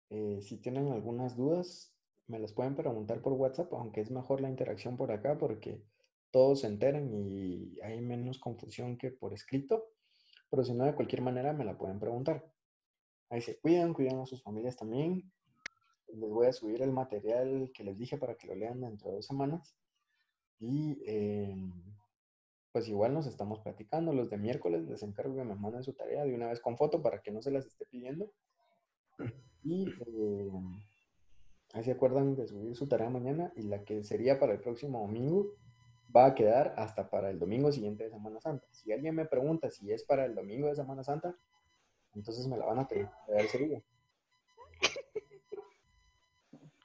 Si tienen algunas dudas, me las pueden preguntar por WhatsApp, aunque es mejor la interacción por acá porque todos se enteran y hay menos confusión que por escrito. Pero si no, de cualquier manera me la pueden preguntar. Ahí se cuidan a sus familias también. Les voy a subir el material que les dije para que lo lean dentro de 2 semanas. Y pues igual nos estamos platicando. Los de miércoles les encargo que me manden su tarea de una vez con foto para que no se las esté pidiendo. Y ahí se acuerdan de subir su tarea mañana y la que sería para el próximo domingo va a quedar hasta para el domingo siguiente de Semana Santa. Si alguien me pregunta si es para el domingo de Semana Santa, entonces me la van a tener que dar ese día.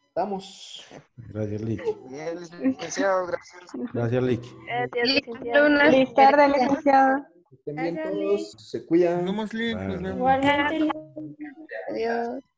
Estamos. Gracias, Lick. Bien, licenciado, gracias. Gracias, Lick. Gracias, Y licenciado. una Feliz tarde, licenciado. Estén bien Gracias, todos, se cuidan. Nos vemos, Lick. Nos Bye. vemos. Igualmente. Adiós.